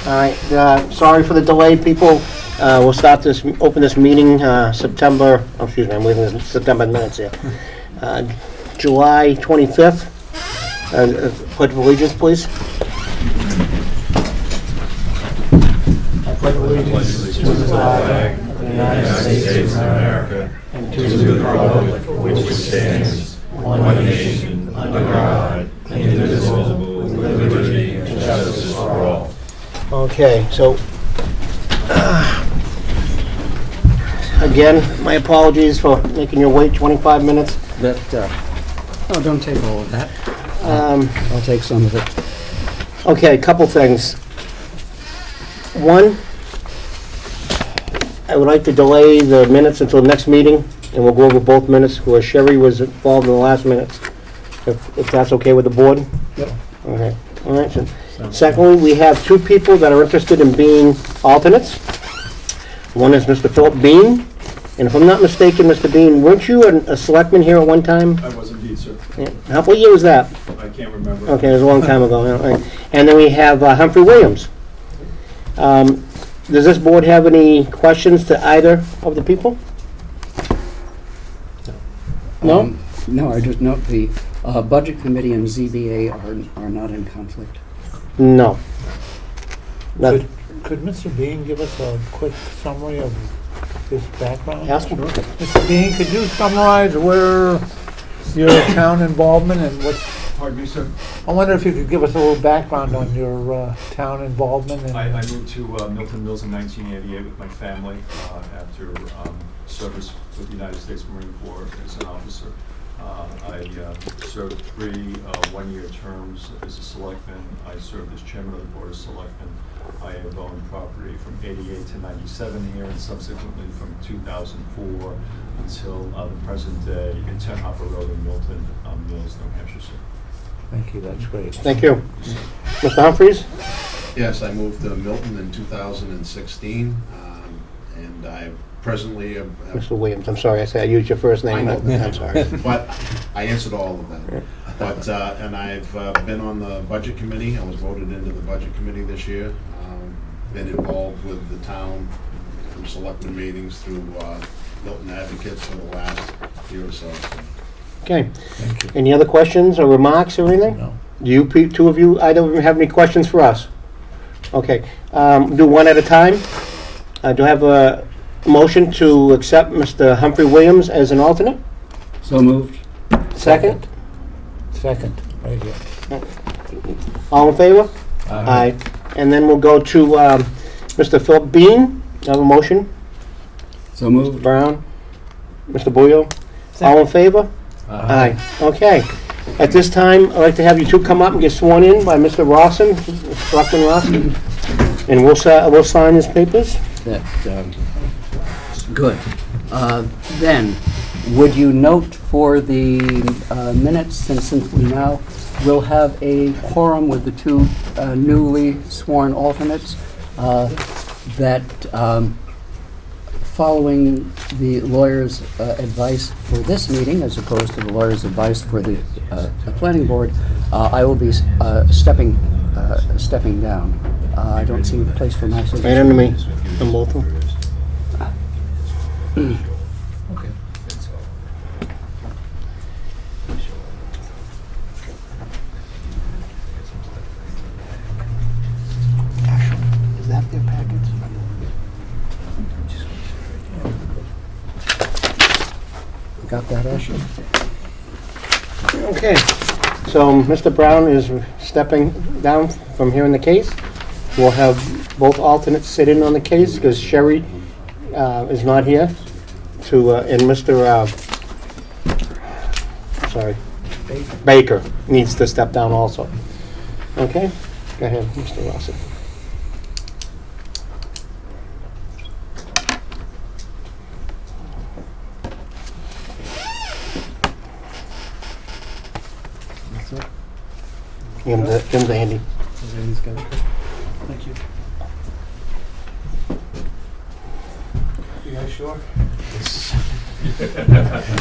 All right, sorry for the delay, people. We'll open this meeting, September, excuse me, I'm leaving the September minutes here. July 25th. Pledge of allegiance, please. I pledge allegiance to the flag of the United States of America and to the republic for which it stands, one nation, under God, indivisible, with liberty and justice for all. Okay, so, again, my apologies for making you wait 25 minutes. But, oh, don't take all of that. I'll take some of it. Okay, a couple things. One, I would like to delay the minutes until the next meeting, and we'll go over both minutes, where Sherry was involved in the last minutes, if that's okay with the board? Yep. Okay, all right. So, secondly, we have two people that are interested in being alternates. One is Mr. Philip Bean, and if I'm not mistaken, Mr. Bean, weren't you a selectman here at one time? I was indeed, sir. Yeah. What year was that? I can't remember. Okay, it was a long time ago. Yeah, right. And then we have Humphrey Williams. Does this board have any questions to either of the people? No? No, I just note the Budget Committee and ZBA are not in conflict. No. Not- Could Mr. Bean give us a quick summary of his background? Ask him. Mr. Bean, could you summarize where your town involvement and what, Pardon me, sir. I wonder if you could give us a little background on your town involvement and... I moved to Milton Mills in 1988 with my family after service with the United States Marine Corps as an officer. I served 3 one-year terms as a selectman. I served as chairman of the board of selectmen. I have owned property from 88 to 97 here, and subsequently from 2004 until the present day in 10 Hopper Road in Milton Mills, New Hampshire, sir. Thank you, that's great. Thank you. Mr. Humphries? Yes, I moved to Milton in 2016, and I presently have... Mr. Williams, I'm sorry, I used your first name. I know. I'm sorry. But I answered all of that. But, and I've been on the Budget Committee. I was voted into the Budget Committee this year. Been involved with the town from selectmen meetings through Milton Advocates for the last year or so. Okay. Thank you. Any other questions or remarks or anything? No. Do you, two of you, either of you have any questions for us? Okay. Do one at a time. Do I have a motion to accept Mr. Humphrey Williams as an alternate? So moved. Second? Second, right here. All in favor? Aye. And then we'll go to Mr. Philip Bean. I have a motion. So Mr. moved. Brown? Mr. Bouillon? All in favor? Aye. Okay. At this time, I'd like to have you two come up and get sworn in by Mr. Rawson, Selectman Rawson. And we'll sign his papers. That, good. Then, would you note for the minutes, since we now will have a quorum with the two newly sworn alternates, that following the lawyer's advice for this meeting, as opposed to the lawyer's advice for the planning board, I will be stepping down. I don't see a place for my signature. Right under me, on both of them. Okay. Is that their package? Got that, Ashley? Okay, so Mr. Brown is stepping down from here in the case. We'll have both alternates sit in on the case because Sherry is not here and Mr. Baker needs to step down also. Okay, go ahead, Mr. Rawson. Give him the handy. Thank you. You guys sure?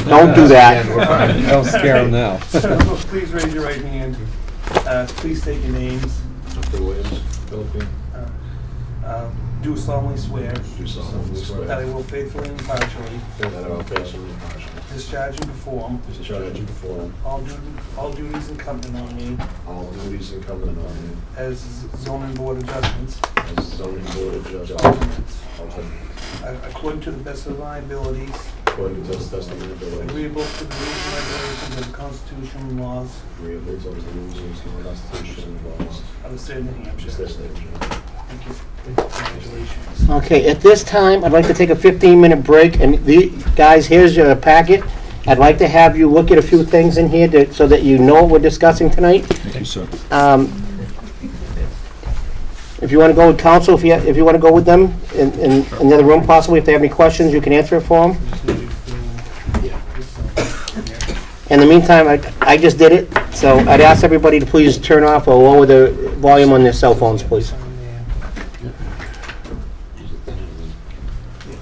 Don't do that. Don't scare him now. Please raise your right hand. Please state your names. Dr. Williams, Philippine. Do solemnly swear Do solemnly swear that I will faithfully and impartially that I will faithfully and impartially discharge and perform discharge and perform all duties incumbent on me all duties incumbent on me as zoning board adjustments as zoning board adjustment alternates, alternate, according to the best of my abilities, according to the best of my ability, agreeable to the rules and regulations of the Constitution and laws agreeable to the rules and the Constitution and laws of the state of New of Hampshire. the state of New Hampshire. Thank you. Congratulations. Okay, at this time, I'd like to take a 15-minute break, and guys, here's your packet. I'd like to have you look at a few things in here so that you know what we're discussing tonight. Thank you, sir. If you want to go with council, if you want to go with them in the other room possibly, if they have any questions, you can answer it for them. In the meantime, I just did it, so I'd ask everybody to please turn off or lower the volume on their cell phones, please.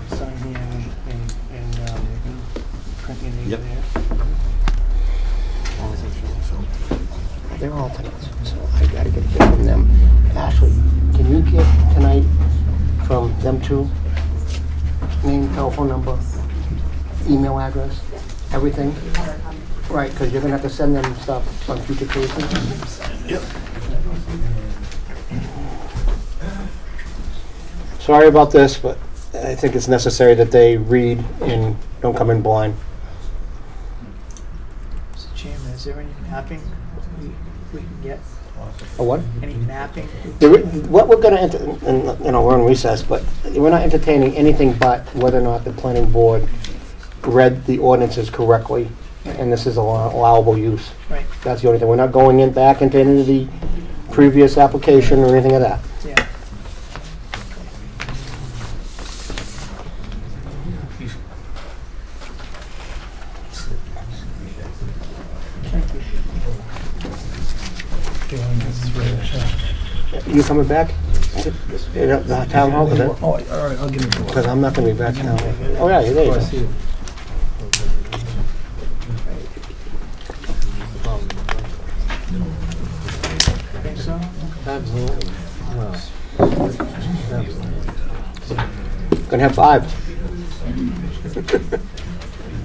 Sign here and print your name Yep. there. They're alternates, so I gotta get it from them. Ashley, can you get tonight from them two? Name, telephone number, email address, everything? Right, because you're gonna have to send them stuff on future cases. Yep. Sorry about this, but I think it's necessary that they read and don't come in blind. Mr. Chairman, is there any mapping we can get? A what? Any mapping? What we're gonna, and, we're in recess, but we're not entertaining anything but whether or not the planning board read the ordinances correctly, and this is allowable use. Right, That's the only thing. We're not going in back into any of the previous application or anything of that. yeah. Thank you. You coming back? The town hall, Oh, all right, I'll give it to because I'm not gonna be back now. Oh, yeah, there you go. Think so? Gonna have 5.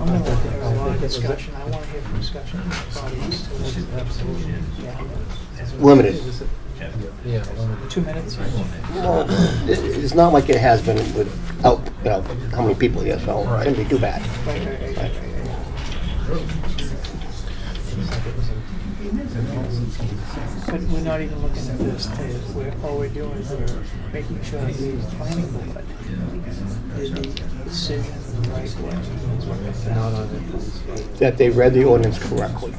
I'm gonna look at a lot of discussion. I wanna hear from discussion. Audience too. Yeah. Limited. 2 minutes? Well, it's not like it has been without, how many people here, so it shouldn't be too bad. Right. But we're not even looking at this today. All we're doing is we're making sure that the planning board did the decision the right way. That they read the ordinance correctly.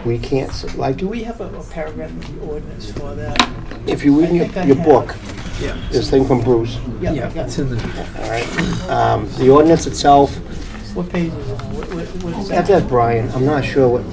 We can't, Do we have a paragraph in the ordinance for that? if you read I think I your have. book, Yeah. this thing from Bruce, Yeah, it's in there. all right? The ordinance itself, What page is it on? What is that's that? it, Brian, I'm not sure what.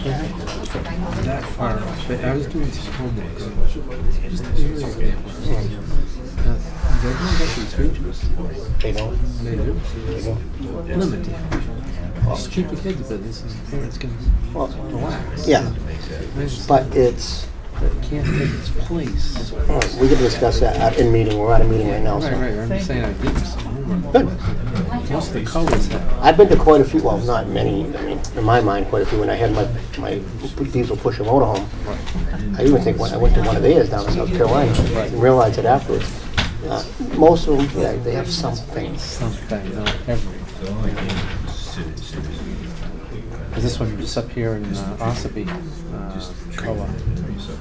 That far off, but I was doing some homework. Just they don't get these features. They don't. They do. They don't. Limited. Just keep the kids, but this is parents can Well, relax. yeah, but it's, It can't take its place. all right, we can discuss that in meeting, we're at a meeting right now, Right, so. right, I'm just saying I did some homework. Good. Most of the colors have. I've been to quite a few, well, not many, I mean, in my mind, quite a few, when I had my diesel pusher motorhome. I even think when I went to one of theirs down in South Carolina, and realized it afterwards. Most of them, yeah, they have something. Something, not every. Is this one just up here in Ossipee, Coa?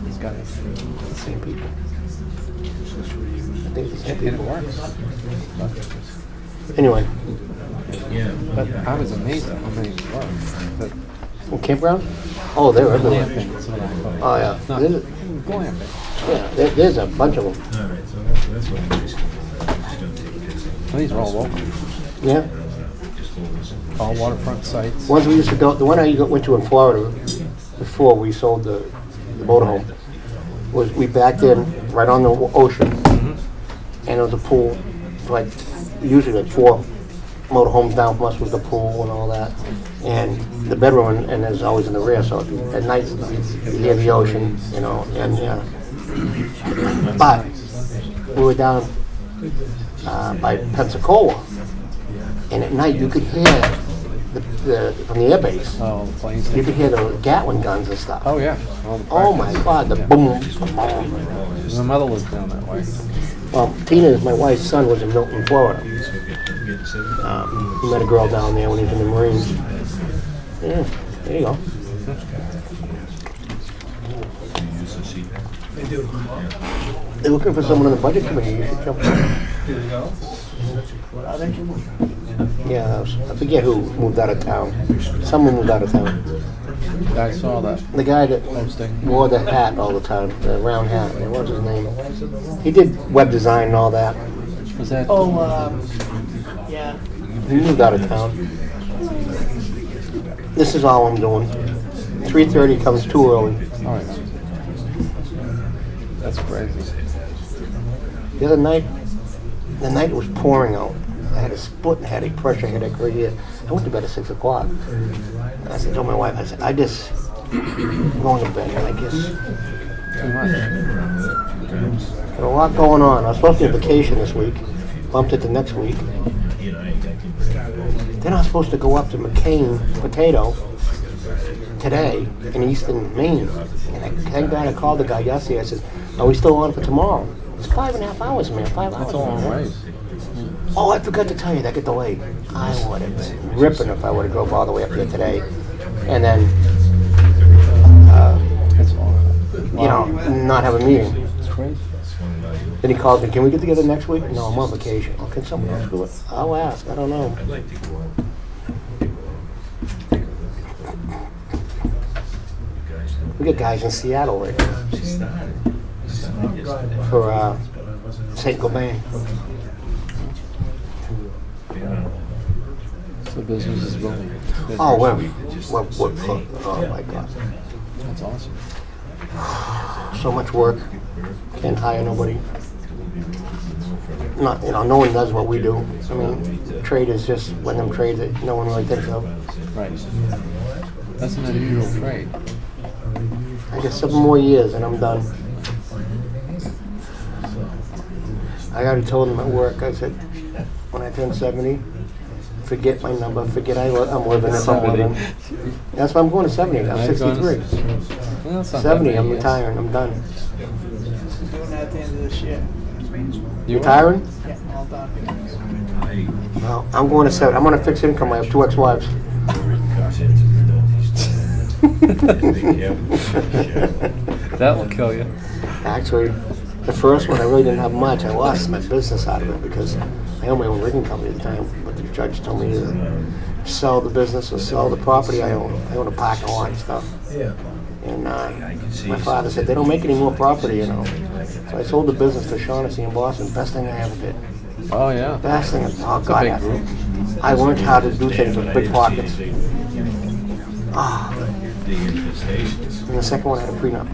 It's got The same people. I think it's the same and it people. works. Anyway, But I was amazed at how many were. But campground? Oh, they're everywhere. glamping is what I call it. Oh, yeah. Not There's, glamping. yeah, there's a bunch of them. All right, so that's what I'm basically These are all local. Yeah. All waterfront sites. Ones we used to go, the one I went to in Florida before we sold the motorhome, was we backed in right on the ocean, and there was a pool, like, usually like 4 motorhomes down from us was the pool and all that. And the bedroom, and is always in the rear, so at night you hear the ocean, you know, and yeah. But we were down by Pensacola, and at night you could hear from the air base, Oh, the planes. you could hear the Gatling guns and stuff. Oh, yeah. All the Oh my practice. God, the Yeah. boom, boom. My mother lives down that way. Well, Tina, my wife's son, was in Milton, Florida. He met a girl down there when he was in the Marines. Yeah, there you go. They're looking for someone on the budget committee. You should jump in. Are they? Yeah, I forget who moved out of town. Someone moved out of town. I saw that The guy that posting. wore the hat all the time, the round hat. What's his name? He did web design and all that. Was that? Oh, yeah. He moved out of town. This is all I'm doing. 3:30 comes too early. All right. That's crazy. The other night, the night it was pouring out. I had a split headache, pressure headache right here. I went to bed at 6 o'clock. And I said, told my wife, I said, I just going to bed, I guess. Too much. Got a lot going on. I was supposed to be on vacation this week. Bumped it to next week. Then I was supposed to go up to McCain Potato today in eastern Maine. And thank God I called the guy yesterday. I said, are we still on for tomorrow? It's 5.5 hours, man. 5 hours. That's a long ways. Oh, I forgot to tell you, that got delayed. I would have been ripping if I would have drove all the way up here today. And then, That's long. you know, not have a meeting. It's crazy. Then he called me, can we get together next week? No, I'm on vacation. Oh, can someone else do it? I'll ask, I don't know. We got guys in Seattle right now for St. Gobain. The business is really. Oh, we're oh my God. That's awesome. So much work, can't hire nobody. Not, you know, no one does what we do. I mean, trade is just one of them trades that no one really thinks of. Right. That's an unusual trade. I got 7 more years and I'm done. I already told them at work, I said, when I turn 70, forget my number, forget I'm living if I'm living. That's why I'm going to 70, I'm 63. Well, that's not 70, that I'm many retiring, I'm done. I'm doing that at the end of this year. You Retiring? Yeah, all done. Well, I'm going to 70, I'm on a fixed income, I have 2 ex-wives. That will kill you. Actually, the first one, I really didn't have much. I lost my business out of it because I owned my own rigging company at the time. But the judge told me to sell the business or sell the property I own. I own a parking lot and stuff. And my father said, they don't make any more property, you know. So I sold the business to Shaughnessy in Boston. Best thing I ever did. Oh, yeah. Best thing. Oh, It's a God. big group. I learned how to do things with big pockets. Ah. And the second one had a prenup.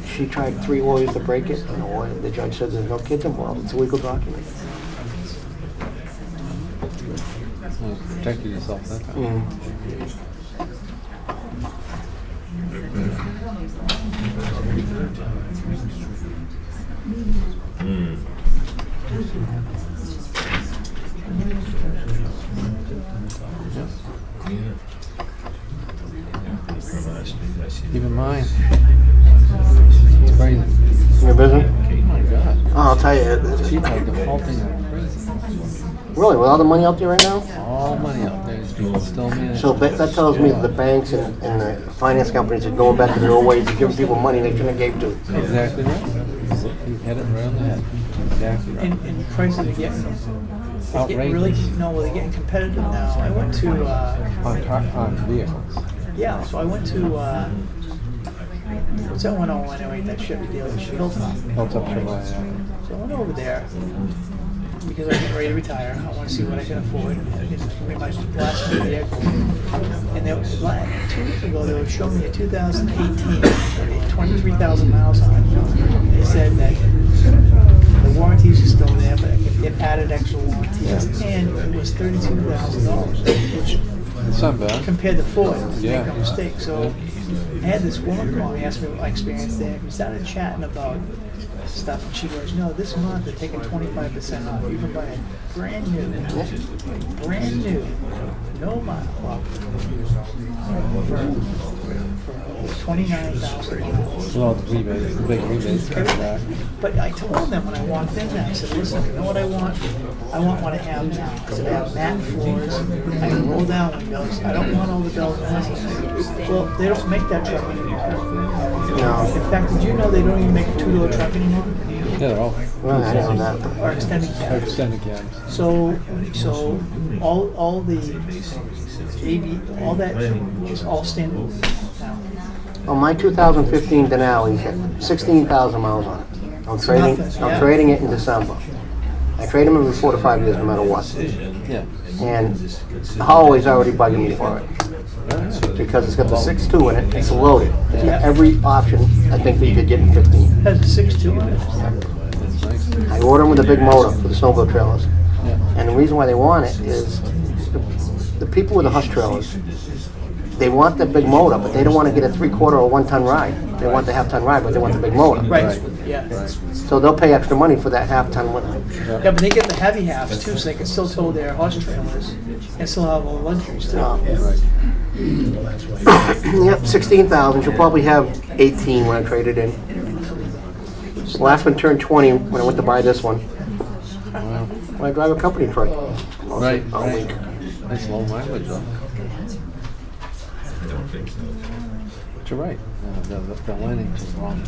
She tried 3 lawyers to break it, and the judge said there's no kids involved. It's a legal document. You protected yourself that time. Even mine. It's crazy. You're busy? Oh my God. Oh, I'll tell you. People are defaulting like crazy. Really, with all the money out there right now? All money out there. People still manage. So that tells me that the banks and the finance companies are going back to their old ways of giving people money they shouldn't have gave to. Exactly right. You hit it right on the head. Exactly right. And prices are getting really, Outrageous. no, well, they're getting competitive now. I went to, On vehicles. yeah, so I went to, what's that 10108, that Chevy dealership, Hilltop. Hilltop Chevrolet. So I went over there. because I'm getting ready to retire. I want to see what I can afford. It's gonna be my last vehicle. And they were, 2 weeks ago, they were showing me a 2018, 23,000 miles on it. They said that the warranties are still there, but it added extra warranties, and it was $32,000, which It's not bad. compared to Ford, Yeah. make no mistake. So I had this woman call me, ask me what my experience there. We started chatting about stuff, and she goes, "No, this month they're taking 25% off. You can buy a brand new, no mile, well, for 29,000 miles." Well, the rebates, the big rebates coming back. But I told them when I walked in there, I said, listen, you know what I want? I want what I have now. I said, I have matte floors, I can roll down windows, I don't want all the bells and whistles. Well, they don't make that truck anymore. No. In fact, did you know they don't even make a two-door truck anymore? Yeah, they're all Well, I don't know that. Or extended cabs. extended cabs. So all the AV, all that is all standard now. Well, my 2015 Denali's got 16,000 miles on it. I'm trading it in December. I trade them every 4 to 5 years, no matter what. Yeah. And Holloway's already bugging me for it. Because it's got the 6.2 in it, it's loaded. It's got every option I think that you could get in 15. Has a 6.2 in it. That's nice. I order them with a big motor for the snowmobile trailers. Yeah. And the reason why they want it is the people with the hush trailers, they want the big motor, but they don't want to get a 3/4 or 1-ton ride. They want the half-ton ride, but they want the big motor. Right, yeah. So they'll pay extra money for that half-ton with it. Yeah, but they get the heavy halves too, so they can still tow their horse trailers and still have all the luxuries too. Yep, 16,000. You'll probably have 18 when I trade it in. The last one turned 20 when I went to buy this one. When I drive a company truck. Right, All right. week. Nice low mileage though. But you're right. The lineage is wrong.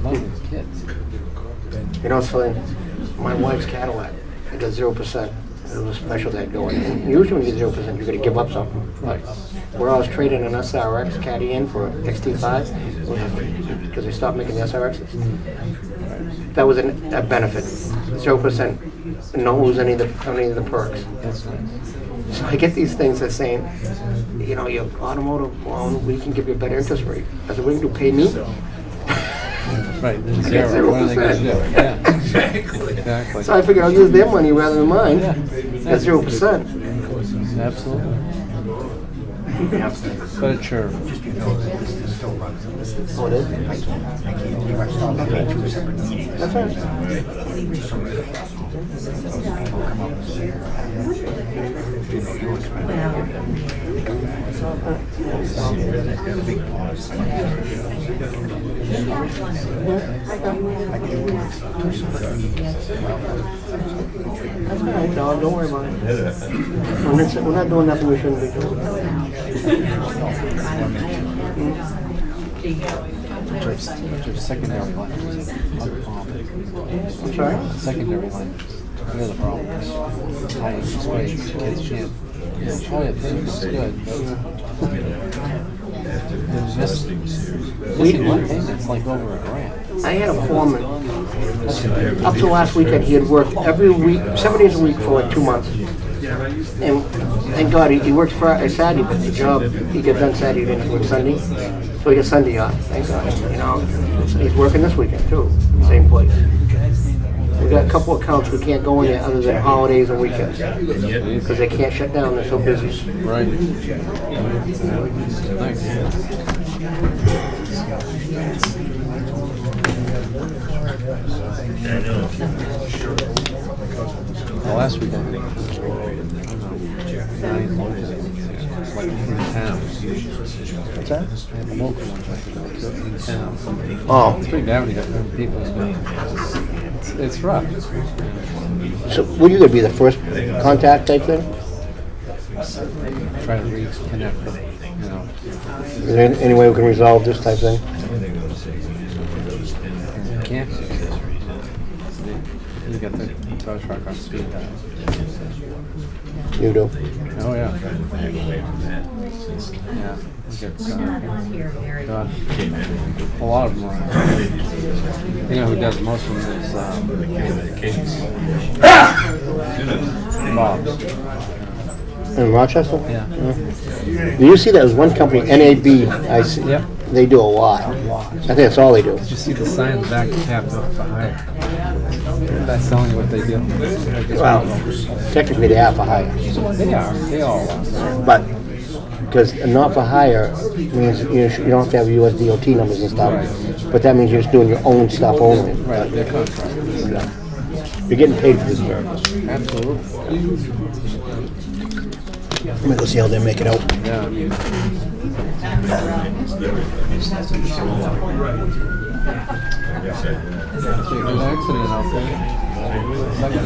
Loving kids. You know, it's funny. My wife's Cadillac, it got 0%. It was a special day going. And usually when you get 0%, you're going to give up something. Right. Where I was trading an SRX Caddy in for an XT5, because they stopped making the SRXs. That was a benefit. 0%, and don't lose any of the perks. That's nice. So I get these things that saying, you know, your automotive loan, we can give you a better interest rate. I said, what do you do, pay me? Right. I get Zero. What are they gonna 0%. do? Yeah. Exactly. So I figured I'll use their money rather than mine. Yeah. At 0%. Absolutely. But it's sure. Oh, it is? That's right. That's all right, dog, don't worry about it. We're not doing nothing we shouldn't be doing. Your secondary languages. I'm sorry? Secondary languages. They're the problem. High interest rates. Kids can't. Oh yeah, payments is good. Missing one payment's like over $1,000. I had a foreman, up to last weekend, he had worked every week, 7 days a week for like 2 months. And thank God, he worked Friday, Saturday, but the job, he got done Saturday, he didn't work Sunday. So he got Sunday off, thank God, you know. He's working this weekend too, same place. We got a couple of accounts we can't go in there other than holidays and weekends, because they can't shut down, they're so busy. Right. Thanks. Well, last week I think 9 local like in town. What's that? I have a local one like in town. Oh, It's pretty bad when you got people. It's rough. so what are you gonna be, the first contact type thing? Try to reconnect them, you know. Is there any way we can resolve this type thing? Can't. You get the tow truck on speed dial. You do. Oh, yeah. Yeah. We get, God, a lot of them are. You know who does most of them is Bob. In Rochester? Yeah. Do you see that there's one company, NAB, I see, Yep. they do a lot. I think that's all they do. Did you see the sign in the back tapped up for hire? That's telling you what they do. Well, technically they are for hire, They are. They all are. but, because not for hire means you don't have to have US DOT numbers and stuff, but that means you're just doing your own stuff only. Right, they're contractors. You're getting paid for this service. Absolutely. Let me go see how they make it out. Yeah, I mean, it's a good accident out there. Second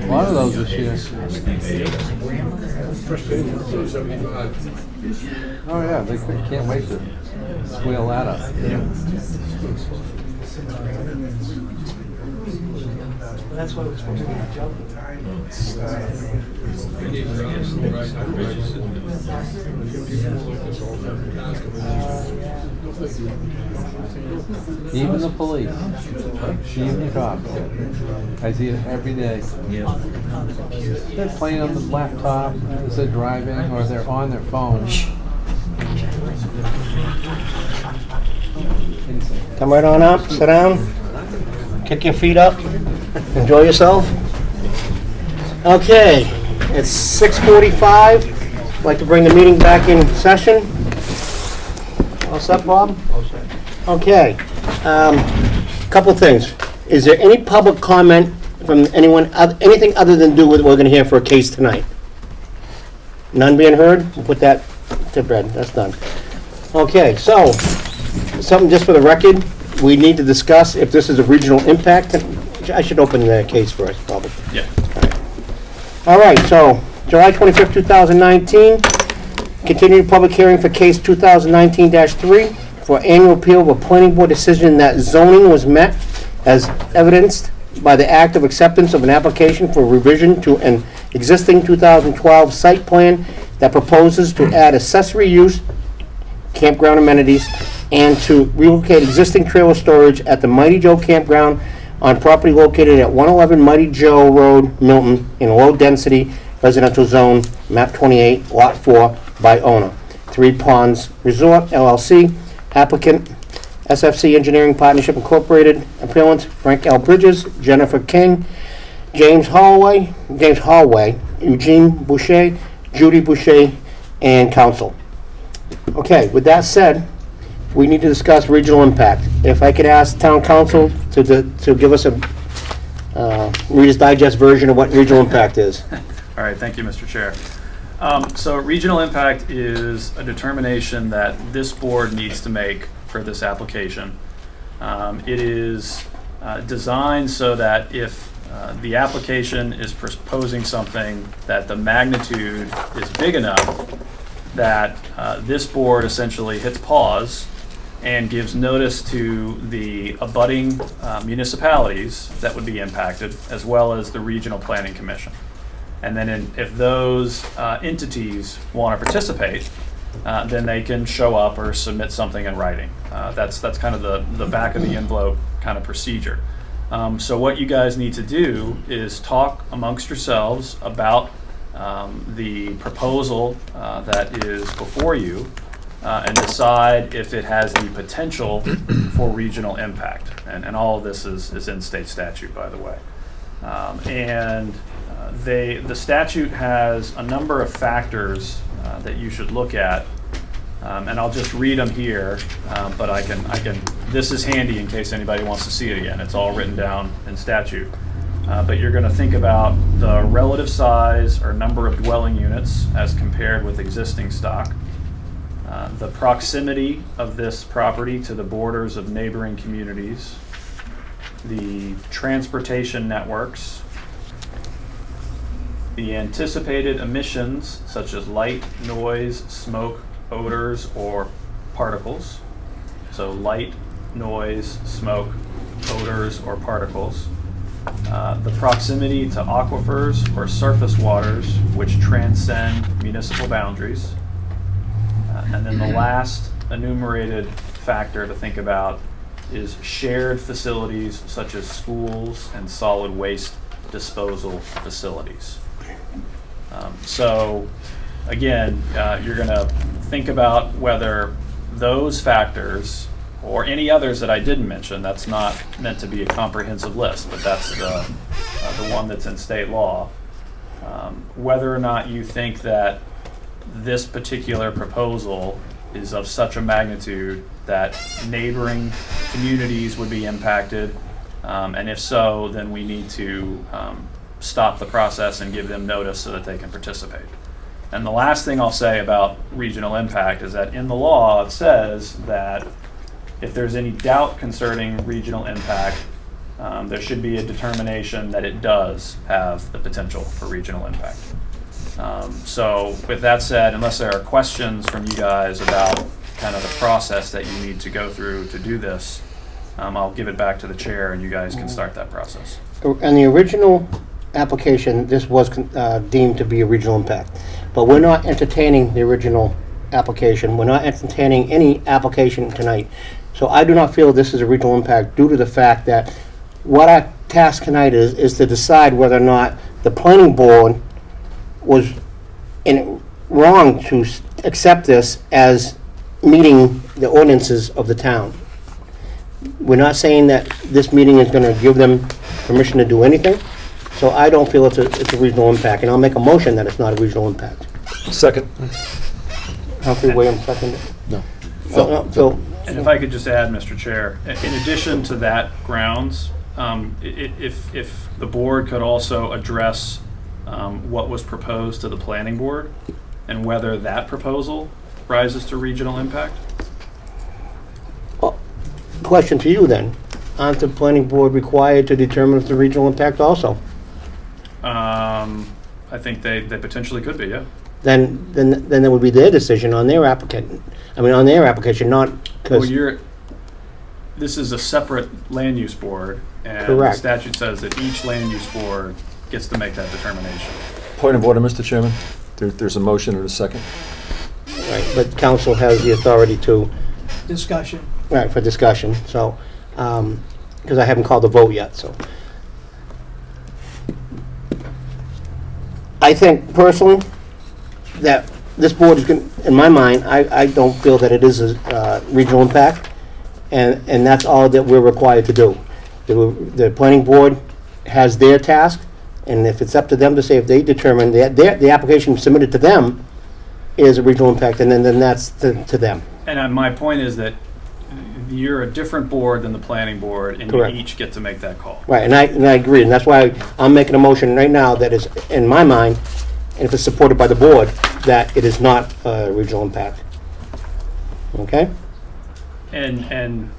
a lot of those this year. Oh yeah, they can't wait to squeal that up. That's what it was supposed to be, a joke. Even the police, even the cops. I see it every day. They're playing on the laptop as they're driving, or they're on their phone. Come right on up, sit down, kick your feet up, enjoy yourself. Okay, it's 6:45. I'd like to bring the meeting back in session. All set, Bob? All set. Okay, couple things. Is there any public comment from anyone, anything other than do what we're going to hear for a case tonight? None being heard? We'll put that to bed. That's done. Okay, so, something just for the record, we need to discuss if this is a regional impact. I should open the case first, probably. Yeah. All right, so, July 25th, 2019, continued public hearing for case 2019-3 for annual appeal of a planning board decision that zoning was met as evidenced by the act of acceptance of an application for revision to an existing 2012 site plan that proposes to add accessory use, campground amenities, and to relocate existing trailer storage at the Mighty Joe Campground on property located at 111 Mighty Joe Road, Milton, in a low-density residential zone, map 28, lot 4, by owner. Three Ponds Resort, LLC, applicant, SFC Engineering Partnership Incorporated, appellant, Frank L. Bridges, Jennifer King, James Hallway, Eugene Boucher, Judy Boucher, and counsel. Okay, with that said, we need to discuss regional impact. If I could ask town council to give us a Reader's Digest version of what regional impact is. All right, thank you, Mr. Chair. So regional impact is a determination that this board needs to make for this application. It is designed so that if the application is proposing something that the magnitude is big enough that this board essentially hits pause and gives notice to the abutting municipalities that would be impacted, as well as the Regional Planning Commission. And then if those entities want to participate, then they can show up or submit something in writing. That's kind of the back of the envelope kind of procedure. So what you guys need to do is talk amongst yourselves about the proposal that is before you, and decide if it has the potential for regional impact. And all of this is in state statute, by the way. The statute has a number of factors that you should look at, and I'll just read them here, but I can. This is handy in case anybody wants to see it again. It's all written down in statute. But you're going to think about the relative size or number of dwelling units as compared with existing stock, the proximity of this property to the borders of neighboring communities, the transportation networks, the anticipated emissions such as light, noise, smoke, odors or particles. So light, noise, smoke, odors, or particles. The proximity to aquifers or surface waters which transcend municipal boundaries. And then the last enumerated factor to think about is shared facilities such as schools and solid waste disposal facilities. So again, you're going to think about whether those factors or any others that I didn't mention. That's not meant to be a comprehensive list, but that's the one that's in state law. Whether or not you think that this particular proposal is of such a magnitude that neighboring communities would be impacted, and if so, then we need to stop the process and give them notice so that they can participate. And the last thing I'll say about regional impact is that in the law it says that if there's any doubt concerning regional impact, there should be a determination that it does have the potential for regional impact. So with that said, unless there are questions from you guys about kind of the process that you need to go through to do this, I'll give it back to the chair and you guys can start that process. And the original application, this was deemed to be a regional impact. But we're not entertaining the original application. We're not entertaining any application tonight. So I do not feel this is a regional impact due to the fact that what our task tonight is to decide whether or not the planning board was wrong to accept this as meeting the ordinances of the town. We're not saying that this meeting is going to give them permission to do anything, so I don't feel it's a regional impact, and I'll make a motion that it's not a regional impact. Second. Humphrey Williams, second. No. Phil. And if I could just add, Mr. Chair, in addition to that grounds, if the board could also address what was proposed to the planning board and whether that proposal rises to regional impact. Question to you then. Aren't the planning board required to determine if the regional impact also? I think they potentially could be, yeah. Then that would be their decision on their applicant. I mean, on their application, not Well, because. this is a separate land use board, and Correct. the statute says that each land use board gets to make that determination. Point of order, Mr. Chairman. There's a motion and a second. Right, but council has the authority to, Discussion. right, for discussion, so, because I haven't called the vote yet, so. I think personally that this board is going, in my mind, I don't feel that it is a regional impact, and that's all that we're required to do. The planning board has their task, and if it's up to them to say if they determine that the application submitted to them is a regional impact, and then that's to them. And my point is that you're a different board than the planning board, and Correct. you each get to make that call. Right, and I agree, and that's why I'm making a motion right now that is, in my mind, and if it's supported by the board, that it is not a regional impact. Okay? And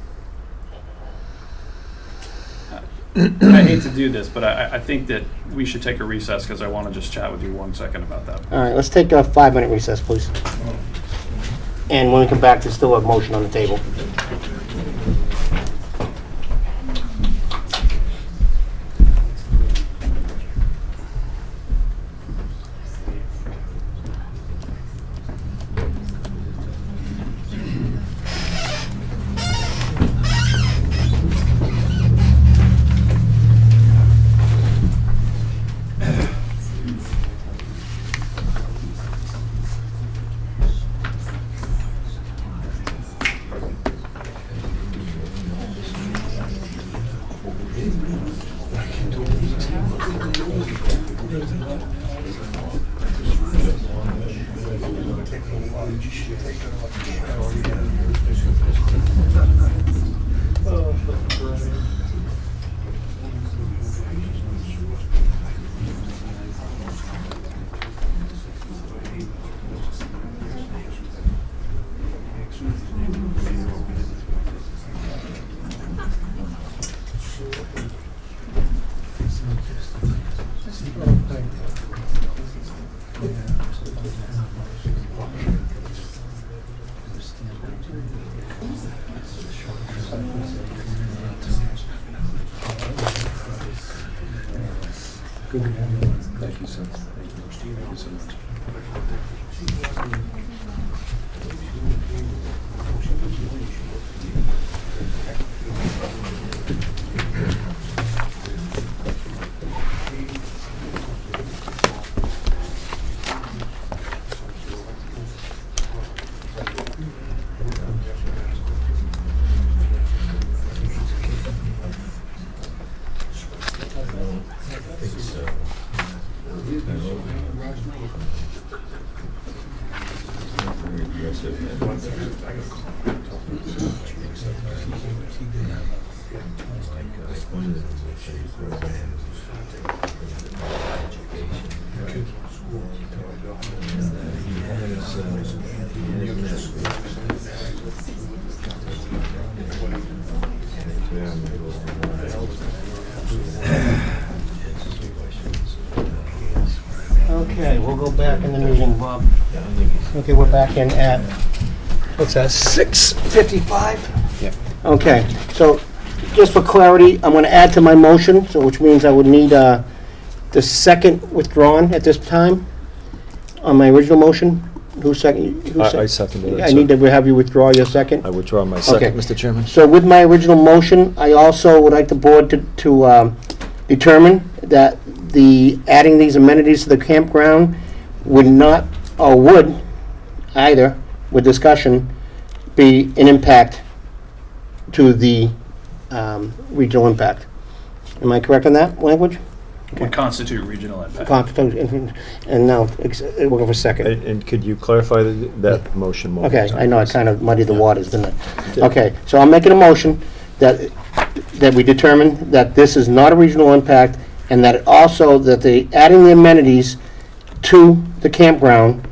I hate to do this, but I think that we should take a recess because I want to just chat with you 1 second about that. All right, let's take a 5-minute recess, please. And when we come back, there's still a motion on the table. Thank you, sir. Thank you so much. Okay, we'll go back in the meeting, Bob. Okay, we're back in at, what's that, 6:55? Yeah. Okay, so just for clarity, I'm going to add to my motion, so which means I would need the second withdrawn at this time on my original motion. Who's second? I seconded it, I sir. need to have you withdraw your second. I withdraw my second, Okay. Mr. Chairman. So with my original motion, I also would like the board to determine that the adding these amenities to the campground would not, or would either, with discussion, be an impact to the regional impact. Am I correct on that language? Would constitute regional impact. And now, we'll go for second. And could you clarify that motion more? Okay, I know I kind of muddied the waters, didn't I? Did. Okay, so I'm making a motion that we determine that this is not a regional impact, and that also that the adding the amenities to the campground,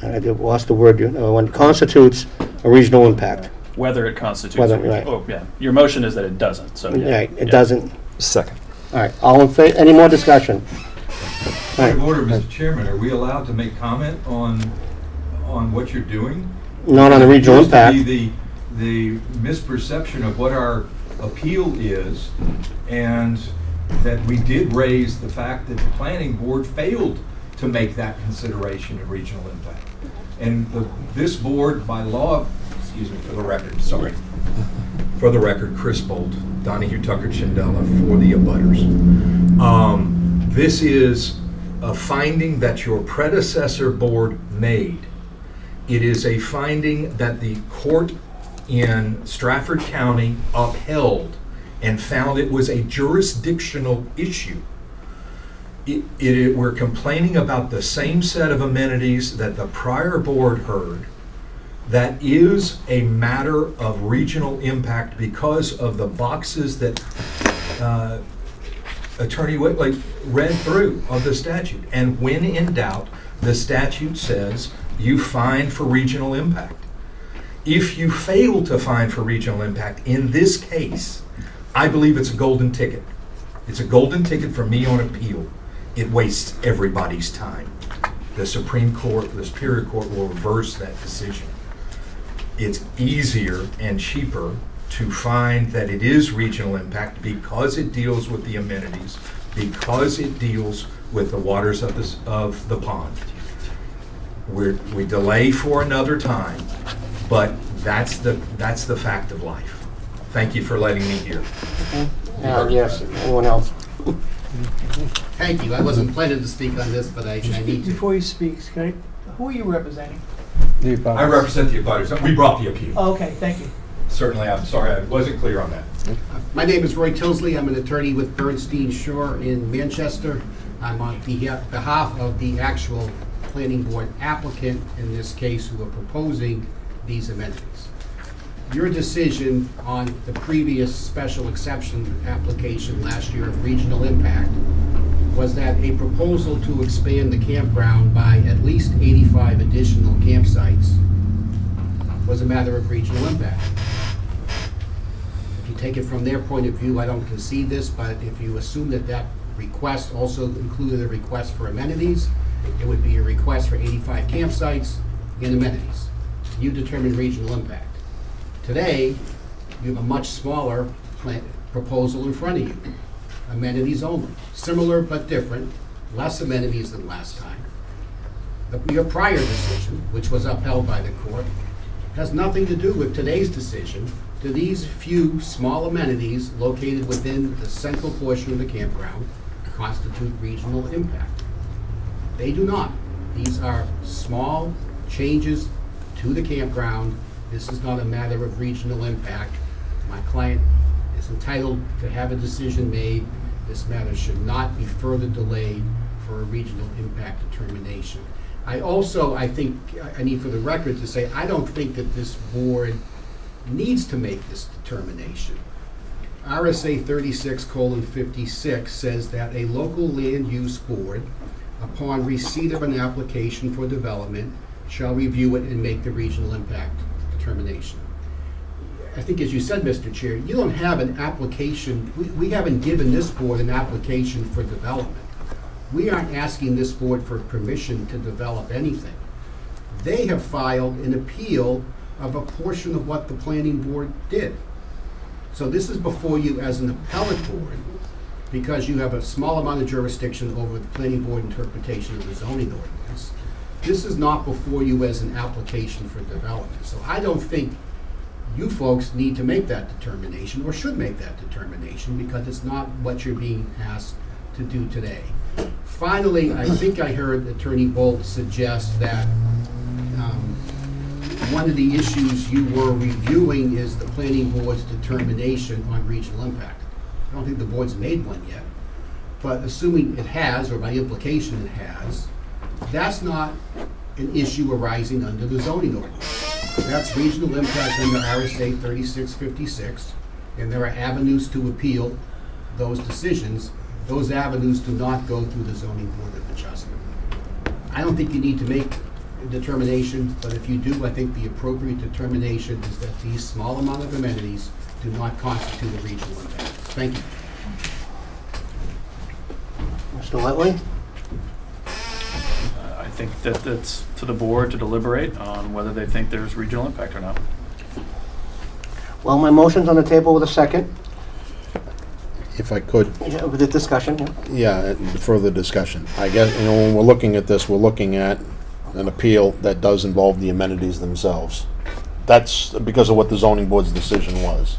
I lost the word, when constitutes a regional impact. Whether it constitutes. Whether- a region- right. Oh, yeah. Your motion is that it doesn't, so yeah. Right, it Yeah. doesn't, Second. all right, all in favor, any more discussion? All Point of right, order, Mr. Chairman, are we allowed to make comment on what you're doing? not on the regional It appears to impact. be the misperception of what our appeal is, and that we did raise the fact that the planning board failed to make that consideration of regional impact. And this board, by law, excuse me, for the record, sorry. For the record, Chris Bolt, Donahue Tucker Chindella, for the abutters. This is a finding that your predecessor board made. It is a finding that the court in Stratford County upheld and found it was a jurisdictional issue. We're complaining about the same set of amenities that the prior board heard. That is a matter of regional impact because of the boxes that Attorney Whitley read through of the statute. And when in doubt, the statute says you find for regional impact. If you fail to find for regional impact in this case, I believe it's a golden ticket. It's a golden ticket for me on appeal. It wastes everybody's time. The Supreme Court, the Superior Court will reverse that decision. It's easier and cheaper to find that it is regional impact because it deals with the amenities, because it deals with the waters of the pond. We delay for another time, but that's the fact of life. Thank you for letting me hear. Yes, anyone else? Thank you. I wasn't planning to speak on this, but I need to. Before you speak, who are you representing? The I abutters. represent the abutters. We brought the appeal. Oh, okay, thank you. Certainly, I'm sorry, I wasn't clear on that. My name is Roy Tilsley. I'm an attorney with Bernstein Shore in Manchester. I'm on behalf of the actual planning board applicant in this case who are proposing these amenities. Your decision on the previous special exception application last year of regional impact was that a proposal to expand the campground by at least 85 additional campsites was a matter of regional impact. If you take it from their point of view, I don't concede this, but if you assume that that request also included a request for amenities, it would be a request for 85 campsites and amenities. You determine regional impact. Today, you have a much smaller proposal in front of you. amenities only. Similar but different, less amenities than last time. Your prior decision, which was upheld by the court, has nothing to do with today's decision to these few small amenities located within the central portion of the campground constitute regional impact. They do not. These are small changes to the campground. This is not a matter of regional impact. My client is entitled to have a decision made. This matter should not be further delayed for a regional impact determination. I think I need for the record to say, I don't think that this board needs to make this determination. RSA 36:56 says that a local land use board, upon receipt of an application for development, shall review it and make the regional impact determination. I think, as you said, Mr. Chair, you don't have an application, we haven't given this board an application for development. We aren't asking this board for permission to develop anything. They have filed an appeal of a portion of what the planning board did. So this is before you as an appellate board, because you have a small amount of jurisdiction over the planning board interpretation of the zoning ordinance. This is not before you as an application for development. So I don't think you folks need to make that determination, or should make that determination, because it's not what you're being asked to do today. Finally, I think I heard Attorney Bolt suggest that one of the issues you were reviewing is the planning board's determination on regional impact. I don't think the board's made one yet, but assuming it has, or by implication it has, that's not an issue arising under the zoning ordinance. That's regional impact under RSA 36:56, and there are avenues to appeal those decisions. Those avenues do not go through the zoning board of adjustment. I don't think you need to make a determination, but if you do, I think the appropriate determination is that these small amount of amenities do not constitute a regional impact. Thank you. Mr. Whitley? I think that it's to the board to deliberate on whether they think there's regional impact or not. Well, my motion's on the table with a second. If I could, Yeah, with the discussion, yeah. further discussion. I guess, when we're looking at this, we're looking at an appeal that does involve the amenities themselves. That's because of what the zoning board's decision was.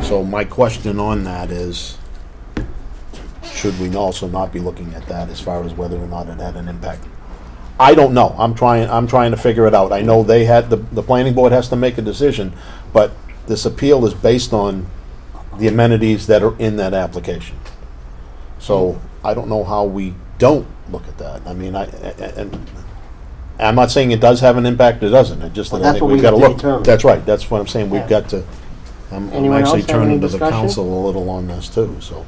So my question on that is, should we also not be looking at that as far as whether or not it had an impact? I don't know. I'm trying to figure it out. I know they had, the planning board has to make a decision, but this appeal is based on the amenities that are in that application. So I don't know how we don't look at that. I mean, I'm not saying it does have an impact, it doesn't. It just, Well, I that's think what we've we got to have to look. determine. That's right, that's what I'm saying, we've Yeah. got to, I'm Anyone actually else have any turning to the discussion? council a little on this too, so.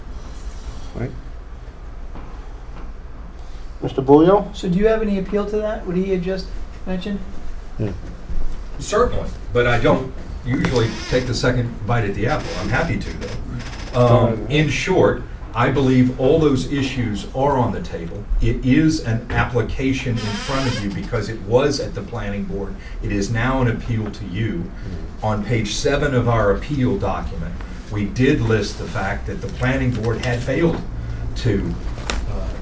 Mr. Bulio? So do you have any appeal to that, what he had just mentioned? Certainly, but I don't usually take the second bite at the apple. I'm happy to, though. In short, I believe all those issues are on the table. It is an application in front of you because it was at the planning board. It is now an appeal to you. On page 7 of our appeal document, we did list the fact that the planning board had failed to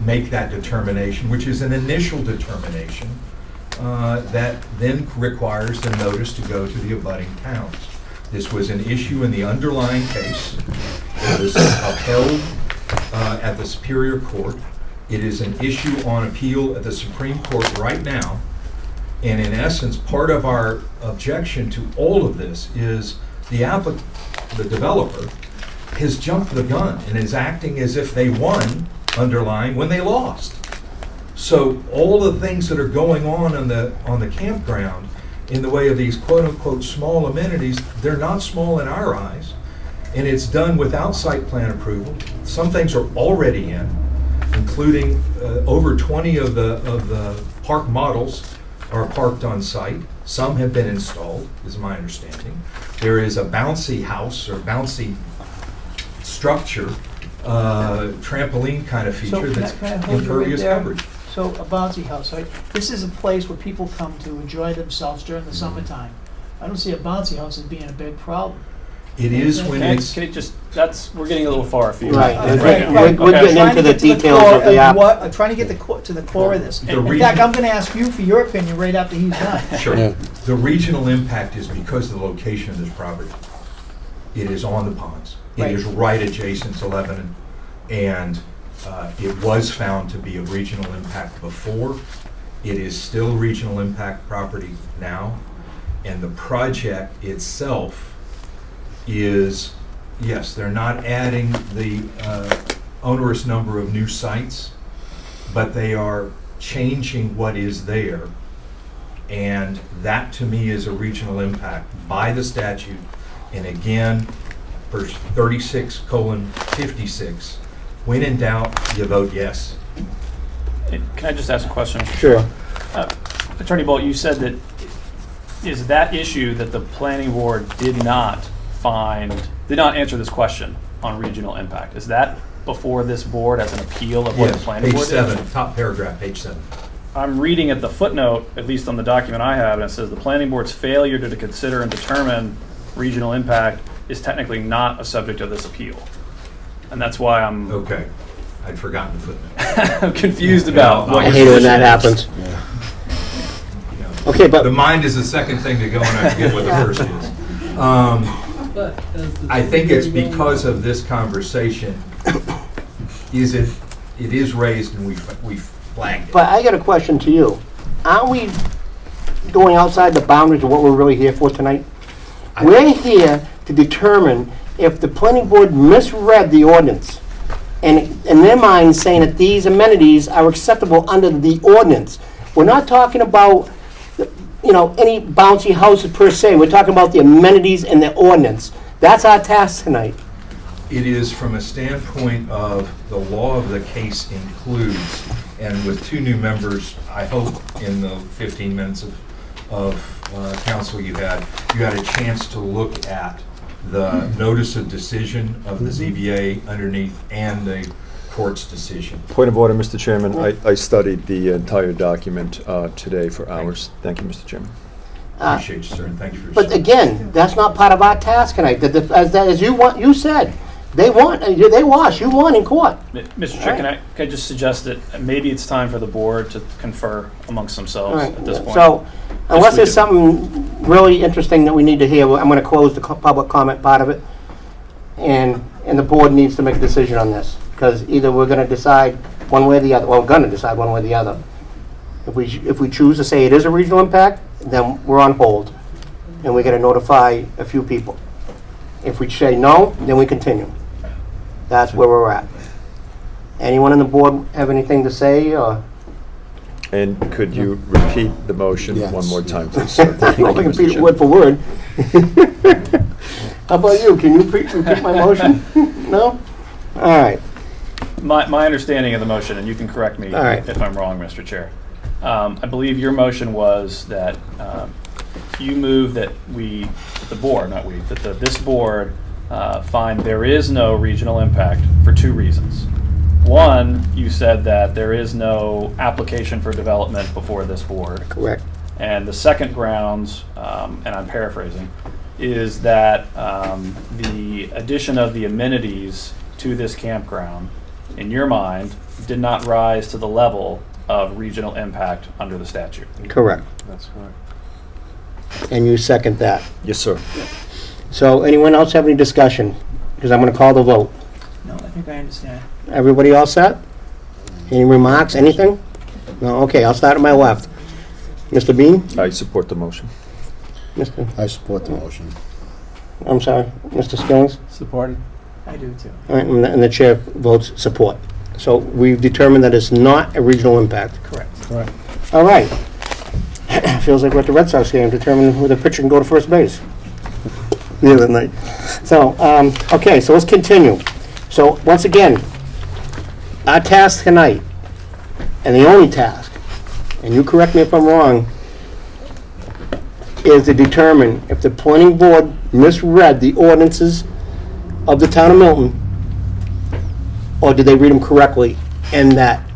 make that determination, which is an initial determination that then requires the notice to go to the abutting towns. This was an issue in the underlying case. It was upheld at the Superior Court. It is an issue on appeal at the Supreme Court right now. And in essence, part of our objection to all of this is the developer has jumped the gun and is acting as if they won underlying when they lost. So all the things that are going on the campground in the way of these quote-unquote small amenities, they're not small in our eyes, and it's done without site plan approval. Some things are already in, including over 20 of the park models are parked on site. Some have been installed, is my understanding. There is a bouncy house or bouncy structure, trampoline kind of So feature can I that's hold you right impervious there? coverage. So a bouncy house, right? This is a place where people come to enjoy themselves during the summertime. I don't see a bouncy house as being a big problem. It is when it's, We're getting a little far afield. Right. Right, We're getting Trying into to the get to details core of the app. I'm trying to get to the core of this. The In reason- fact, I'm gonna ask you for your opinion right after he's done. sure. Yeah. The regional impact is because of the location of this property. It is on the ponds. It Right. is right adjacent to Lebanon, and it was found to be a regional impact before. It is still regional impact property now, and the project itself is, yes, they're not adding the onerous number of new sites, but they are changing what is there. And that, to me, is a regional impact by the statute. And again, for 36:56, when in doubt, you vote yes. Can I just ask a question? Sure. Attorney Bolt, you said that, is that issue that the planning board did not answer this question on regional impact? Is that before this board as an appeal of what the Yes, planning board page did? 7, top paragraph, page 7. I'm reading at the footnote, at least on the document I have, and it says the planning board's failure to consider and determine regional impact is technically not a subject of this appeal. And that's why I'm Okay, I'd forgotten the footnote. I'm confused about what I your hate it when position that is. happens. Yeah. Okay, but The mind is the second thing to go, and I forget what the first is. I think it's because of this conversation, it is raised and we flagged it. But I got a question to you. Aren't we going outside the boundaries of what we're really here for tonight? We're here to determine if the planning board misread the ordinance and in their minds saying that these amenities are acceptable under the ordinance. We're not talking about, any bouncy houses per se. We're talking about the amenities in the ordinance. That's our task tonight. It is from a standpoint of the law of the case includes, and with 2 new members, I hope in the 15 minutes of council you had a chance to look at the notice of decision of the ZBA underneath and the court's decision. Point of order, Mr. Chairman. I studied the entire document today for hours. Thank you, Mr. Chairman. Appreciate you, sir, and thank you for your But service. again, that's not part of our task tonight. As you said, they lost. You won in court. Mr. Chair, can I just suggest that maybe it's time for the board to confer amongst All themselves right. at this point? So, unless there's we do. something really interesting that we need to hear, I'm going to close the public comment part of it. And the board needs to make a decision on this. Because either we're going to decide one way or the other. Well, we're going to decide one way or the other. If we choose to say it is a regional impact, then we're on hold. And we're going to notify a few people. If we say no, then we continue. That's where we're at. Anyone on the board have anything to say, or? And could you repeat the motion Yes. one more time, please, sir? Thank you, I can Mr. repeat it Chairman. word for word. How about you? Can you repeat my motion? No? All right. My understanding of the motion, and you can correct me All right. if I'm wrong, Mr. Chair. I believe your motion was that you move that this board find there is no regional impact for 2 reasons. One, you said that there is no application for development before this board. Correct. And the second grounds, and I'm paraphrasing, is that the addition of the amenities to this campground, in your mind, did not rise to the level of regional impact under the statute. Correct. That's correct. And you second that. Yes, sir. So anyone else have any discussion? Because I'm going to call the vote. No, I think I understand. Everybody all set? Any remarks, anything? No, okay, I'll start at my left. Mr. Bean? I support the motion. Mr. I support the motion. I'm sorry, Mr. Skillings? Supported? I do too. All right, and the chair votes support. So we've determined that it's not a regional impact. Correct. Right. All right. Feels like we're at the Red Sox game, determining whether the pitcher can go to first base. The other night. So, okay, so let's continue. So, once again, our task tonight, and the only task, and you correct me if I'm wrong, is to determine if the planning board misread the ordinances of the town of Milton, or did they read them correctly, and that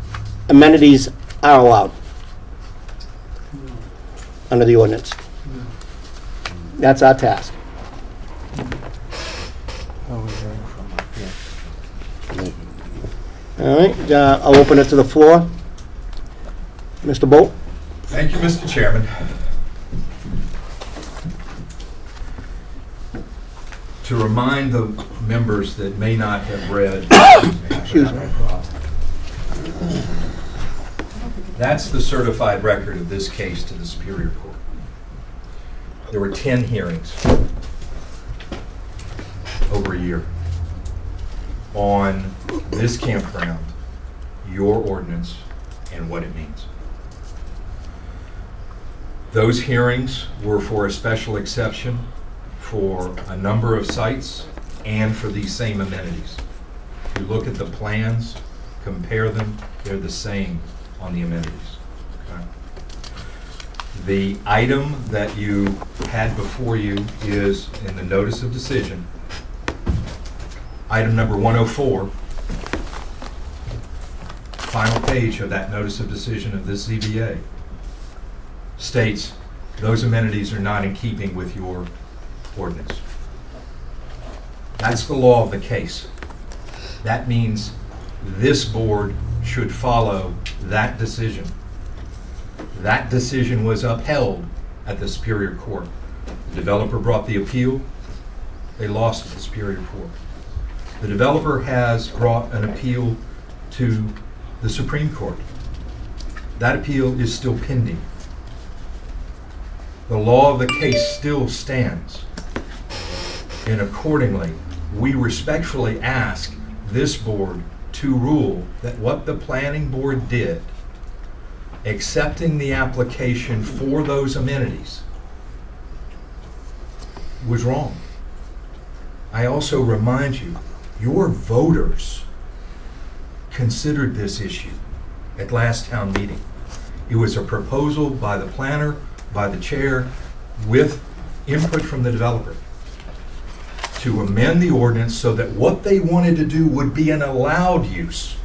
amenities are allowed under the ordinance. That's our task. All right, I'll open it to the floor. Mr. Bolt? Thank you, Mr. Chairman. To remind the members that may not have read, Excuse me. that's the certified record of this case to the Superior Court. There were 10 hearings over a year on this campground, your ordinance, and what it means. Those hearings were for a special exception for a number of sites and for these same amenities. If you look at the plans, compare them, they're the same on the amenities. Okay? The item that you had before you is in the notice of decision. Item number 104, final page of that notice of decision of this ZBA, states those amenities are not in keeping with your ordinance. That's the law of the case. That means this board should follow that decision. That decision was upheld at the Superior Court. The developer brought the appeal. They lost at the Superior Court. The developer has brought an appeal to the Supreme Court. That appeal is still pending. The law of the case still stands. And accordingly, we respectfully ask this board to rule that what the planning board did, accepting the application for those amenities, was wrong. I also remind you, your voters considered this issue at last town meeting. It was a proposal by the planner, by the chair, with input from the developer to amend the ordinance so that what they wanted to do would be an allowed use,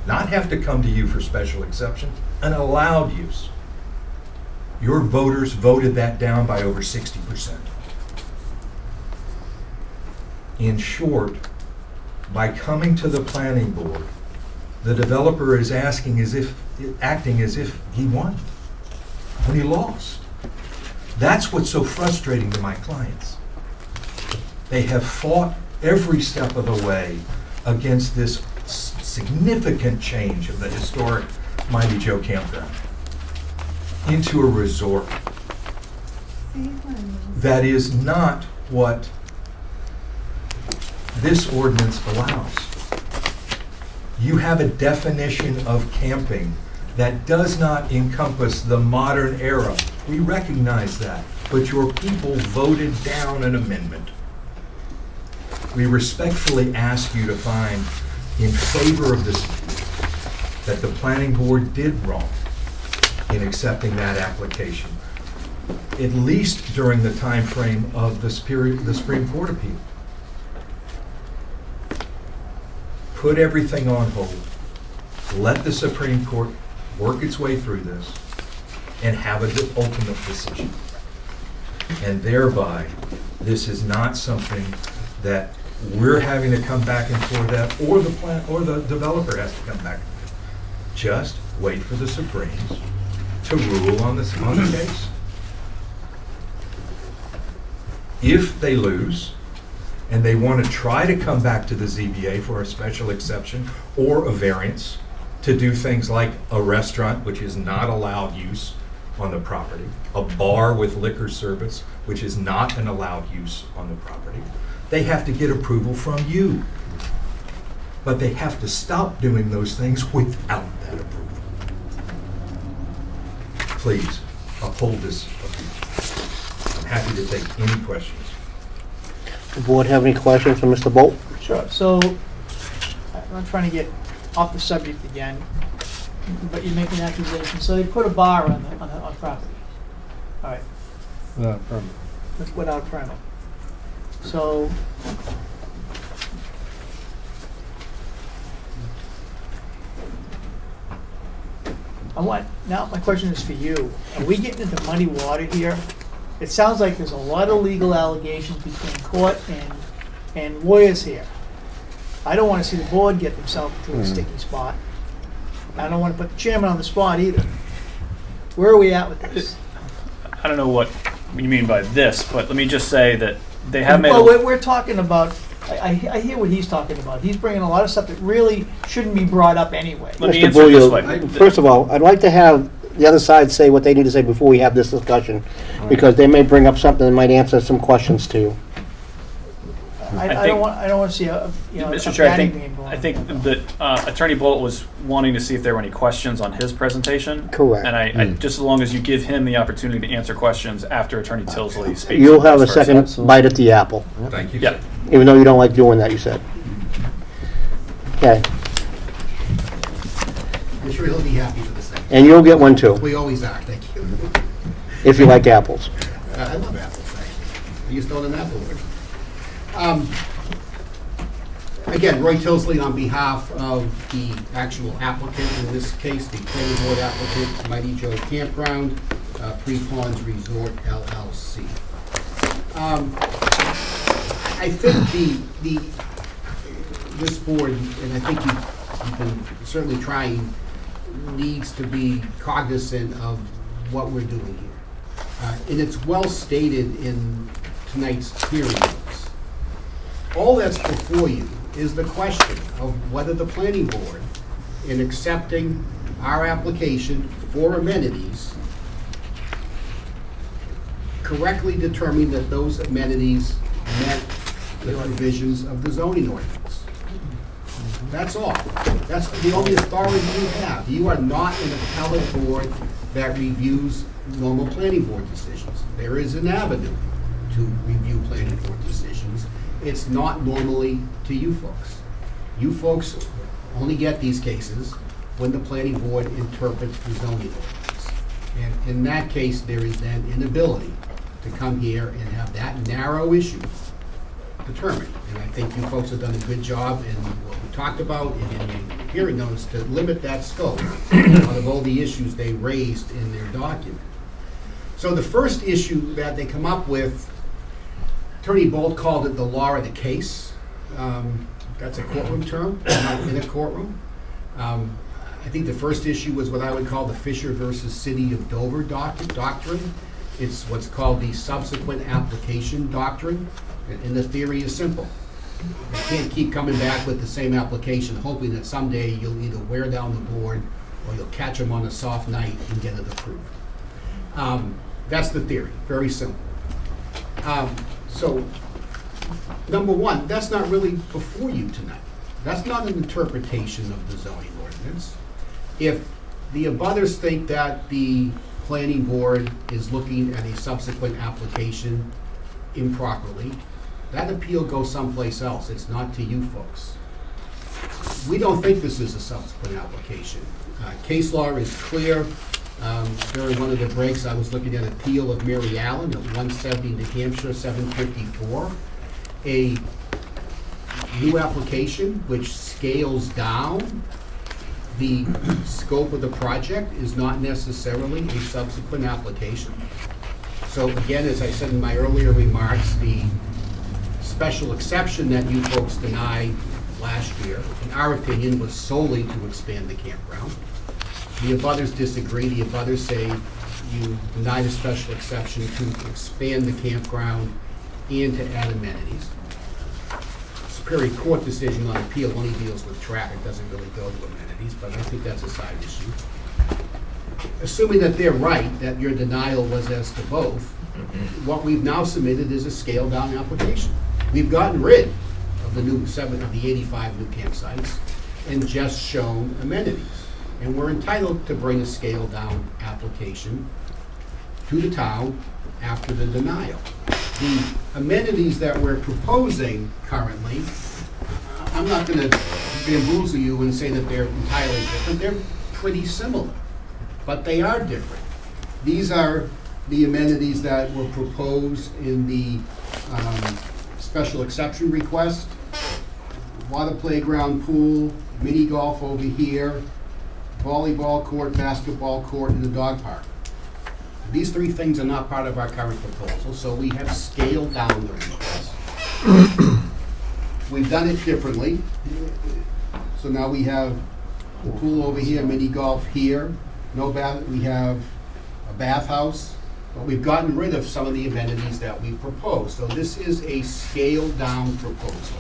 not have to come to you for special exception, an allowed use. Your voters voted that down by over 60%. In short, by coming to the planning board, the developer is acting as if he won when he lost. That's what's so frustrating to my clients. They have fought every step of the way against this significant change of the historic Mighty Joe Campground into a resort. That is not what this ordinance allows. You have a definition of camping that does not encompass the modern era. We recognize that, but your people voted down an amendment. We respectfully ask you to find in favor of this, that the planning board did wrong in accepting that application, at least during the time frame of the Supreme Court appeal. Put everything on hold. Let the Supreme Court work its way through this and have an ultimate decision. And thereby, this is not something that we're having to come back and forth at, or the developer has to come back. Just wait for the Supremes to rule on the case. If they lose, and they want to try to come back to the ZBA for a special exception or a variance to do things like a restaurant, which is not allowed use on the property, a bar with liquor service, which is not an allowed use on the property, they have to get approval from you. But they have to stop doing those things without that approval. Please, uphold this appeal. I'm happy to take any questions. The board have any questions for Mr. Bolt? Sure, so, I'm not trying to get off the subject again, but you make an accusation. So they put a bar on property. All right, without a permit. So, now my question is for you. Are we getting into muddy water here? It sounds like there's a lot of legal allegations between court and lawyers here. I don't wanna see the board get themselves into a sticky spot. I don't wanna put the chairman on the spot either. Where are we at with this? I don't know what you mean by this, but let me just say that they have made. Well, we're talking about, I hear what he's talking about. He's bringing a lot of stuff that really shouldn't be brought up anyway. Let me Mr. answer it this Bullion, way. first of all, I'd like to have the other side say what they need to say before we have this discussion, because they may bring up something that might answer some questions to you. I think- don't want to see a, Mr. a Chair, batting game going I on. think that Attorney Bullitt was wanting to see if there were any questions on his presentation. Correct. And I just as long as you give him the opportunity to answer questions after Attorney Tilsley speaks. You'll have a first. second bite at the apple, Thank you. Yeah. even though you don't like doing that, you said. Okay, I'm sure he'll be happy for the second. and you'll get one too, We always are, thank you. if you like apples. I love apples, actually. I used to own an apple orchard. Again, Roy Tilsley on behalf of the actual applicant, in this case, the planning board applicant, Mighty Joe Campground, Three Ponds Resort LLC. I think this board, and I think you've been certainly trying, needs to be cognizant of what we're doing here. And it's well stated in tonight's hearing notes. All that's before you is the question of whether the planning board, in accepting our application for amenities, correctly determined that those amenities met the provisions of the zoning ordinance. That's all. That's the only authority you have. You are not an appellate board that reviews normal planning board decisions. There is an avenue to review planning board decisions. It's not normally to you folks. You folks only get these cases when the planning board interprets the zoning ordinance. And in that case, there is then inability to come here and have that narrow issue determined. And I think you folks have done a good job in what we talked about and in the hearing notes to limit that scope out of all the issues they raised in their document. So the first issue that they come up with, Attorney Bolt called it the law of the case. That's a courtroom term, not in a courtroom. I think the first issue was what I would call the Fisher versus City of Dover doctrine. It's what's called the subsequent application doctrine, and the theory is simple. You can't keep coming back with the same application hoping that someday you'll either wear down the board or you'll catch them on a soft night and get it approved. That's the theory, very simple. So, number one, that's not really before you tonight. That's not an interpretation of the zoning ordinance. If the abutters think that the planning board is looking at a subsequent application improperly, that appeal goes someplace else. It's not to you folks. We don't think this is a subsequent application. Case law is clear. During one of the breaks, I was looking at appeal of Mary Allen at 170 New Hampshire, 754. A new application which scales down the scope of the project is not necessarily a subsequent application. So again, as I said in my earlier remarks, the special exception that you folks denied last year, in our opinion, was solely to expand the campground. The abutters disagree. The abutters say you denied a special exception to expand the campground and to add amenities. Superior Court decision on appeal only deals with traffic, doesn't really go to amenities, but I think that's a side issue. Assuming that they're right, that your denial was as to both, what we've now submitted is a scaled-down application. We've gotten rid of the 85 new campsites and just shown amenities. And we're entitled to bring a scaled-down application to the town after the denial. The amenities that we're proposing currently, I'm not going to bamboozle you and say that they're entirely different. They're pretty similar, but they are different. These are the amenities that were proposed in the special exception request. Water playground, pool, mini golf over here, volleyball court, basketball court, and the dog park. These three things are not part of our current proposal, so we have scaled down the request. we've done it differently. So now we have the pool over here, mini golf here, no bath, we have a bathhouse, but we've gotten rid of some of the amenities that we proposed. So this is a scaled-down proposal.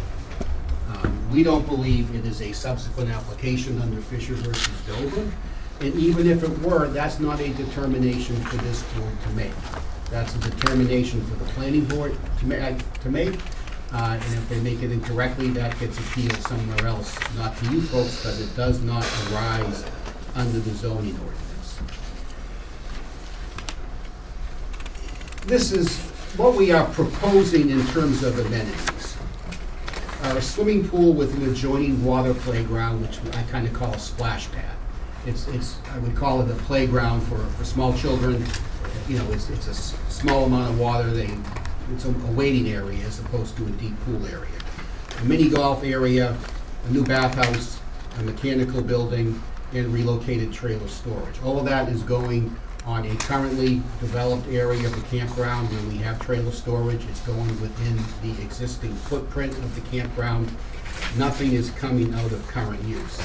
We don't believe it is a subsequent application under Fisher versus Dover. And even if it were, that's not a determination for this board to make. That's a determination for the planning board to make. And if they make it incorrectly, that gets appealed somewhere else, not to you folks, but it does not arise under the zoning ordinance. This is what we are proposing in terms of amenities. A swimming pool with an adjoining water playground, which I kind of call a splash pad. I would call it a playground for small children. You know, it's a small amount of water. It's a waiting area as opposed to a deep pool area. A mini golf area, a new bathhouse, a mechanical building, and relocated trailer storage. All of that is going on a currently developed area of the campground where we have trailer storage. It's going within the existing footprint of the campground. Nothing is coming out of current use.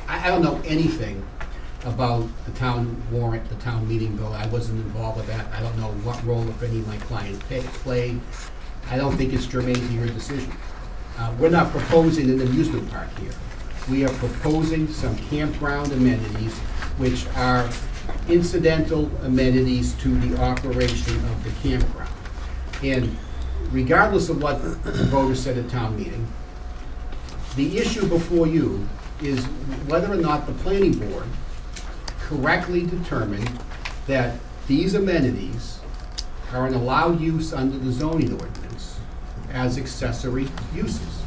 I don't know anything about the town warrant, the town meeting bill. I wasn't involved with that. I don't know what role, if any, my client played. I don't think it's germane to your decision. We're not proposing an amusement park here. We are proposing some campground amenities which are incidental amenities to the operation of the campground. And regardless of what the voters said at town meeting, the issue before you is whether or not the planning board correctly determined that these amenities are an allowed use under the zoning ordinance as accessory uses.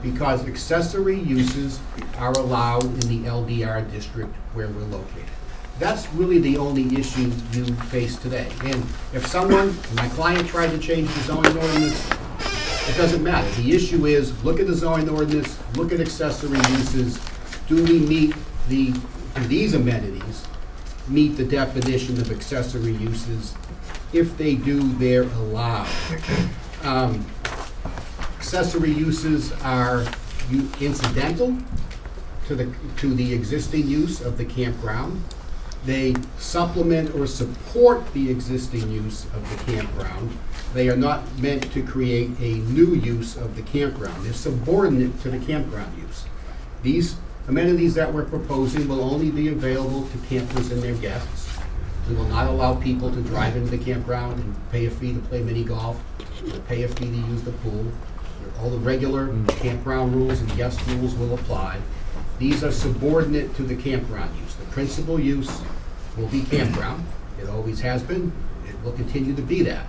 Because accessory uses are allowed in the LDR district where we're located. That's really the only issue you face today. And if my client tried to change the zoning ordinance, it doesn't matter. The issue is, look at the zoning ordinance, look at accessory uses. Do we meet do these amenities meet the definition of accessory uses? If they do, they're allowed. Accessory uses are incidental to the existing use of the campground. They supplement or support the existing use of the campground. They are not meant to create a new use of the campground. They're subordinate to the campground use. These amenities that we're proposing will only be available to campers and their guests. We will not allow people to drive into the campground and pay a fee to play mini golf, or pay a fee to use the pool. All the regular campground rules and guest rules will apply. These are subordinate to the campground use. The principal use will be campground. It always has been. It will continue to be that.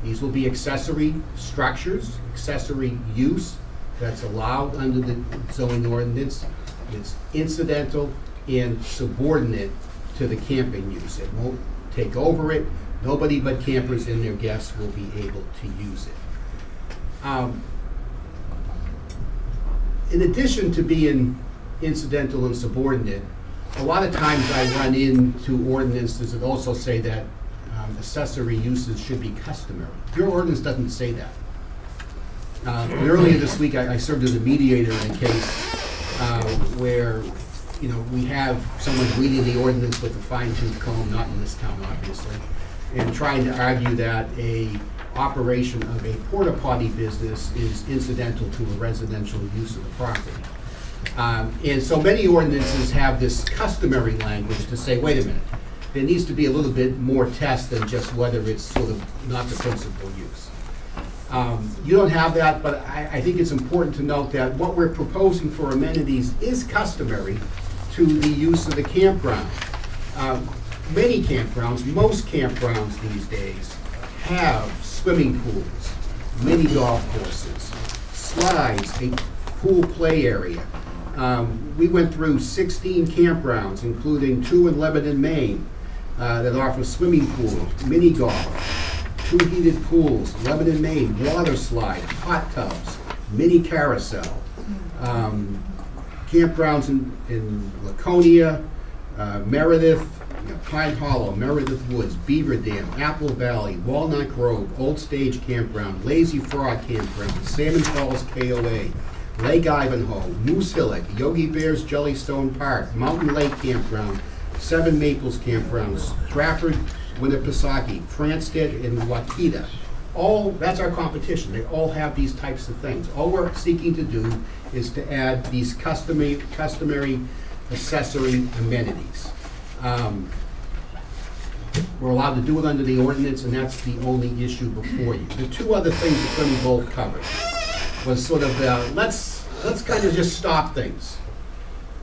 These will be accessory structures, accessory use that's allowed under the zoning ordinance. It's incidental and subordinate to the camping use. It won't take over it. Nobody but campers and their guests will be able to use it. In addition to being incidental and subordinate, a lot of times I run into ordinances that also say that accessory uses should be customary. Your ordinance doesn't say that. Earlier this week, I served as a mediator in a case where, we have someone reading the ordinance with a fine-tooth comb, not in this town, obviously, and trying to argue that a operation of a porta potty business is incidental to a residential use of the property. And so many ordinances have this customary language to say, wait a minute, there needs to be a little bit more test than just whether it's sort of not the principal use. You don't have that, but I think it's important to note that what we're proposing for amenities is customary to the use of the campground. Many campgrounds, most campgrounds these days, have swimming pools, mini golf courses, slides, a pool play area. We went through 16 campgrounds, including 2 in Lebanon, Maine, that offer swimming pools, mini golf, 2 heated pools, Lebanon, Maine, water slide, hot tubs, mini carousel. Campgrounds in Laconia, Meredith, Pine Hollow, Meredith Woods, Beaver Dam, Apple Valley, Walnut Grove, Old Stage Campground, Lazy Frog Campground, Salmon Falls KOA, Lake Ivanhoe, Moose Hillock, Yogi Bear's Jellystone Park, Mountain Lake Campground, Seven Maples Campground, Stratford, Winnipesaukee, Cranston, and Waukeeta. All, that's our competition. They all have these types of things. All we're seeking to do is to add these customary accessory amenities. We're allowed to do it under the ordinance, and that's the only issue before you. The two other things that Tony both covered was sort of, let's kind of just stop things.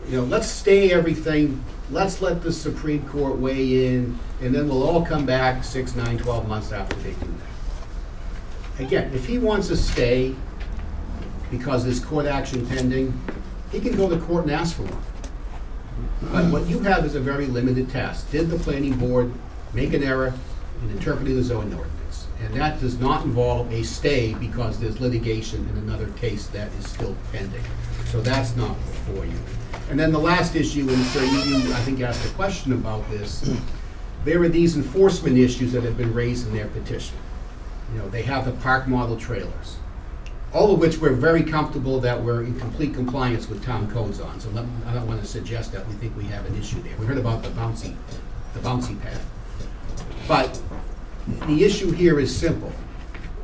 Let's stay everything, let's let the Supreme Court weigh in, and then we'll all come back 6, 9, 12 months after they do that. Again, if he wants to stay because there's court action pending, he can go to court and ask for one. But what you have is a very limited task. Did the planning board make an error in interpreting the zoning ordinance? And that does not involve a stay because there's litigation in another case that is still pending. So that's not before you. And then the last issue, and sir, you I think asked a question about this, there are these enforcement issues that have been raised in their petition. They have the park model trailers, all of which we're very comfortable that we're in complete compliance with town codes on. So I don't want to suggest that we think we have an issue there. We heard about the bouncy pad. But the issue here is simple.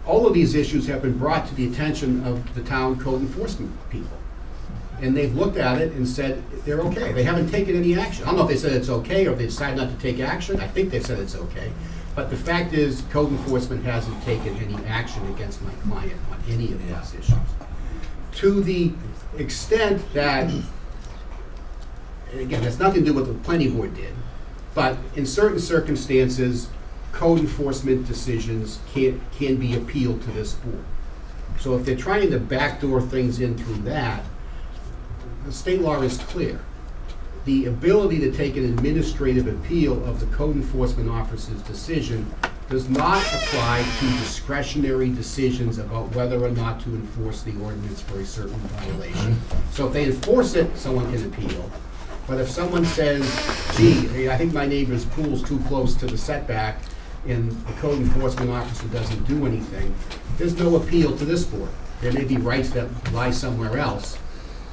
All of these issues have been brought to the attention of the town code enforcement people. And they've looked at it and said they're okay. They haven't taken any action. I don't know if they said it's okay or if they decided not to take action. I think they said it's okay. But the fact is, code enforcement hasn't taken any action against my client on any of these issues. To the extent that, and again, that's nothing to do with what the planning board did, but in certain circumstances, code enforcement decisions can be appealed to this board. So if they're trying to backdoor things in through that, the state law is clear. The ability to take an administrative appeal of the code enforcement officer's decision does not apply to discretionary decisions about whether or not to enforce the ordinance for a certain violation. So if they enforce it, someone can appeal. But if someone says, gee, I think my neighbor's pool's too close to the setback, and the code enforcement officer doesn't do anything, there's no appeal to this board. There may be rights that lie somewhere else,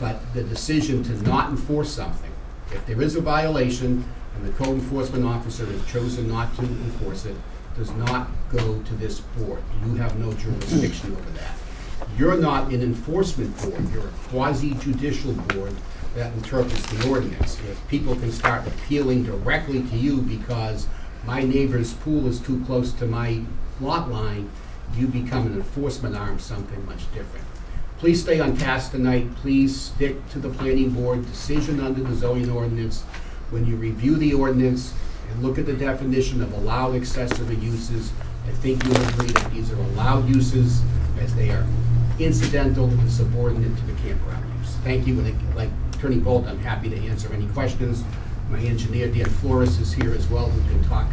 but the decision to not enforce something, if there is a violation and the code enforcement officer has chosen not to enforce it, does not go to this board. You have no jurisdiction over that. You're not an enforcement board. You're a quasi-judicial board that interprets the ordinance. If people can start appealing directly to you because my neighbor's pool is too close to my lot line, you become an enforcement arm, something much different. Please stay on task tonight. Please stick to the planning board decision under the zoning ordinance. When you review the ordinance and look at the definition of allowed accessory uses, I think you'll agree that these are allowed uses as they are incidental and subordinate to the campground use. Thank you, and like Attorney Bolt, I'm happy to answer any questions. My engineer, Dan Flores, is here as well, who can talk.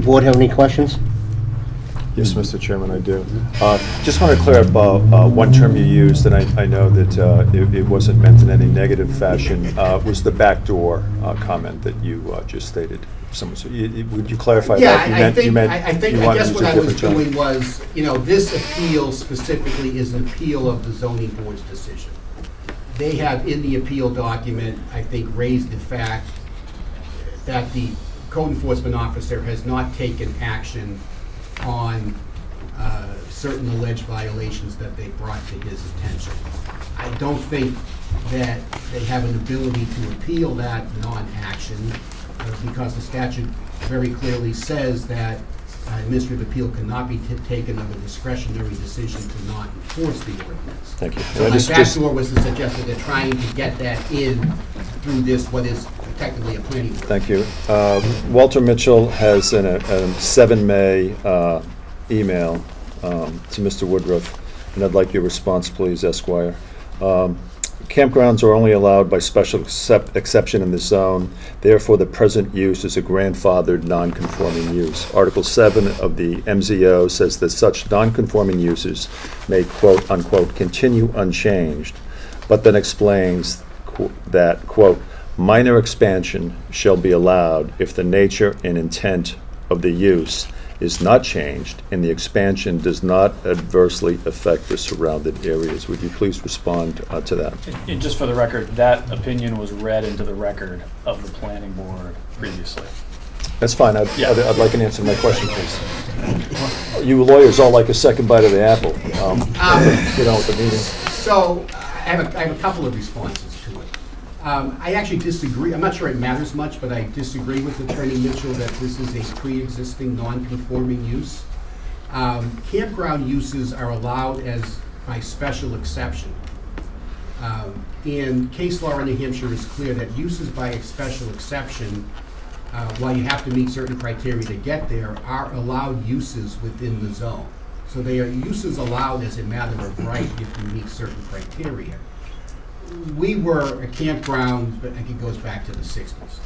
Board have any questions? Yes, Mr. Chairman, I do. Just want to clear up one term you used, and I know that it wasn't meant in any negative fashion, was the backdoor comment that you just stated. Would you clarify that? I guess what I was doing was, this appeal specifically is an appeal of the zoning board's decision. They have in the appeal document, I think, raised the fact that the code enforcement officer has not taken action on certain alleged violations that they brought to his attention. I don't think that they have an ability to appeal that non-action because the statute very clearly says that administrative appeal cannot be taken of a discretionary decision to not enforce the ordinance. Thank you. So my backdoor was to suggest that they're trying to get that in through this, what is technically a planning board. Thank you. Walter Mitchell has a 7 May email to Mr. Woodruff, and I'd like your response, please, Esquire. Campgrounds are only allowed by special exception in the zone. Therefore, the present use is a grandfathered non-conforming use. Article 7 of the MZO says that such non-conforming uses may, quote, unquote, continue unchanged, but then explains that, quote, minor expansion shall be allowed if the nature and intent of the use is not changed and the expansion does not adversely affect the surrounding areas. Would you please respond to that? And just for the record, that opinion was read into the record of the planning board previously. That's fine. I'd like an answer to my question, please. You lawyers all like a second bite of the apple. Get on with the meeting. So I have a couple of responses to it. I actually disagree. I'm not sure it matters much, but I disagree with Attorney Mitchell that this is a pre-existing non-conforming use. Campground uses are allowed as by special exception. And case law in New Hampshire is clear that uses by a special exception, while you have to meet certain criteria to get there, are allowed uses within the zone. So they are uses allowed as a matter of right if you meet certain criteria. We were a campground, but I think it goes back to the 60s.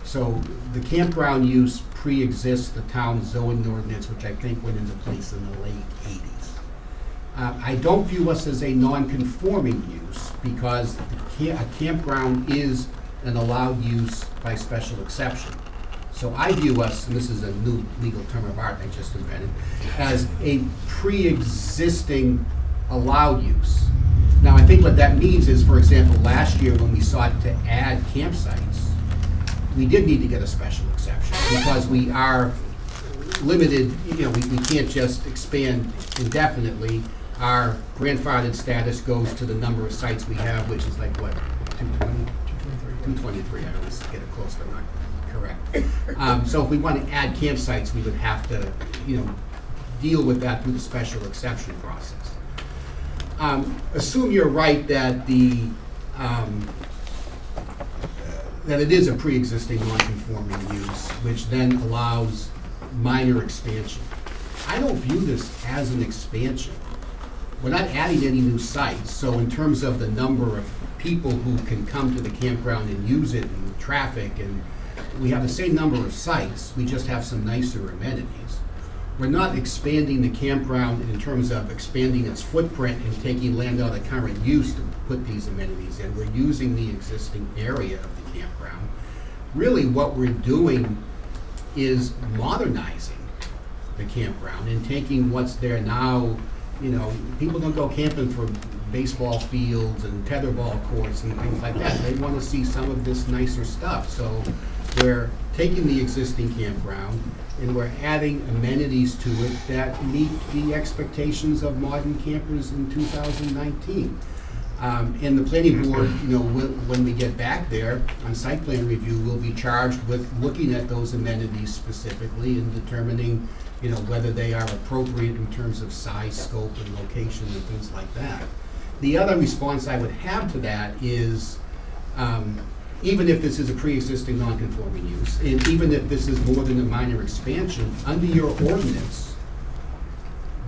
So the campground use pre-exists the town zoning ordinance, which I think went into place in the late 80s. I don't view us as a non-conforming use because a campground is an allowed use by special exception. So I view us, and this is a new legal term of art I just invented, as a pre-existing allowed use. Now, I think what that means is, for example, last year when we sought to add campsites, we did need to get a special exception because we are limited, we can't just expand indefinitely. Our grandfathered status goes to the number of sites we have, which is like, what, 220? 223, I always get it close, but not correct. So if we want to add campsites, we would have to, deal with that through the special exception process. Assume you're right that that it is a pre-existing non-conforming use, which then allows minor expansion. I don't view this as an expansion. We're not adding any new sites, so in terms of the number of people who can come to the campground and use it and traffic, and we have the same number of sites, we just have some nicer amenities. We're not expanding the campground in terms of expanding its footprint and taking land out of current use to put these amenities in. We're using the existing area of the campground. Really what we're doing is modernizing the campground and taking what's there now. People don't go camping for baseball fields and tetherball courts and things like that. They want to see some of this nicer stuff. So we're taking the existing campground and we're adding amenities to it that meet the expectations of modern campers in 2019. And the planning board, when we get back there on site plan review, we'll be charged with looking at those amenities specifically and determining, whether they are appropriate in terms of size, scope, and location and things like that. The other response I would have to that is, even if this is a pre-existing non-conforming use, and even if this is more than a minor expansion, under your ordinance,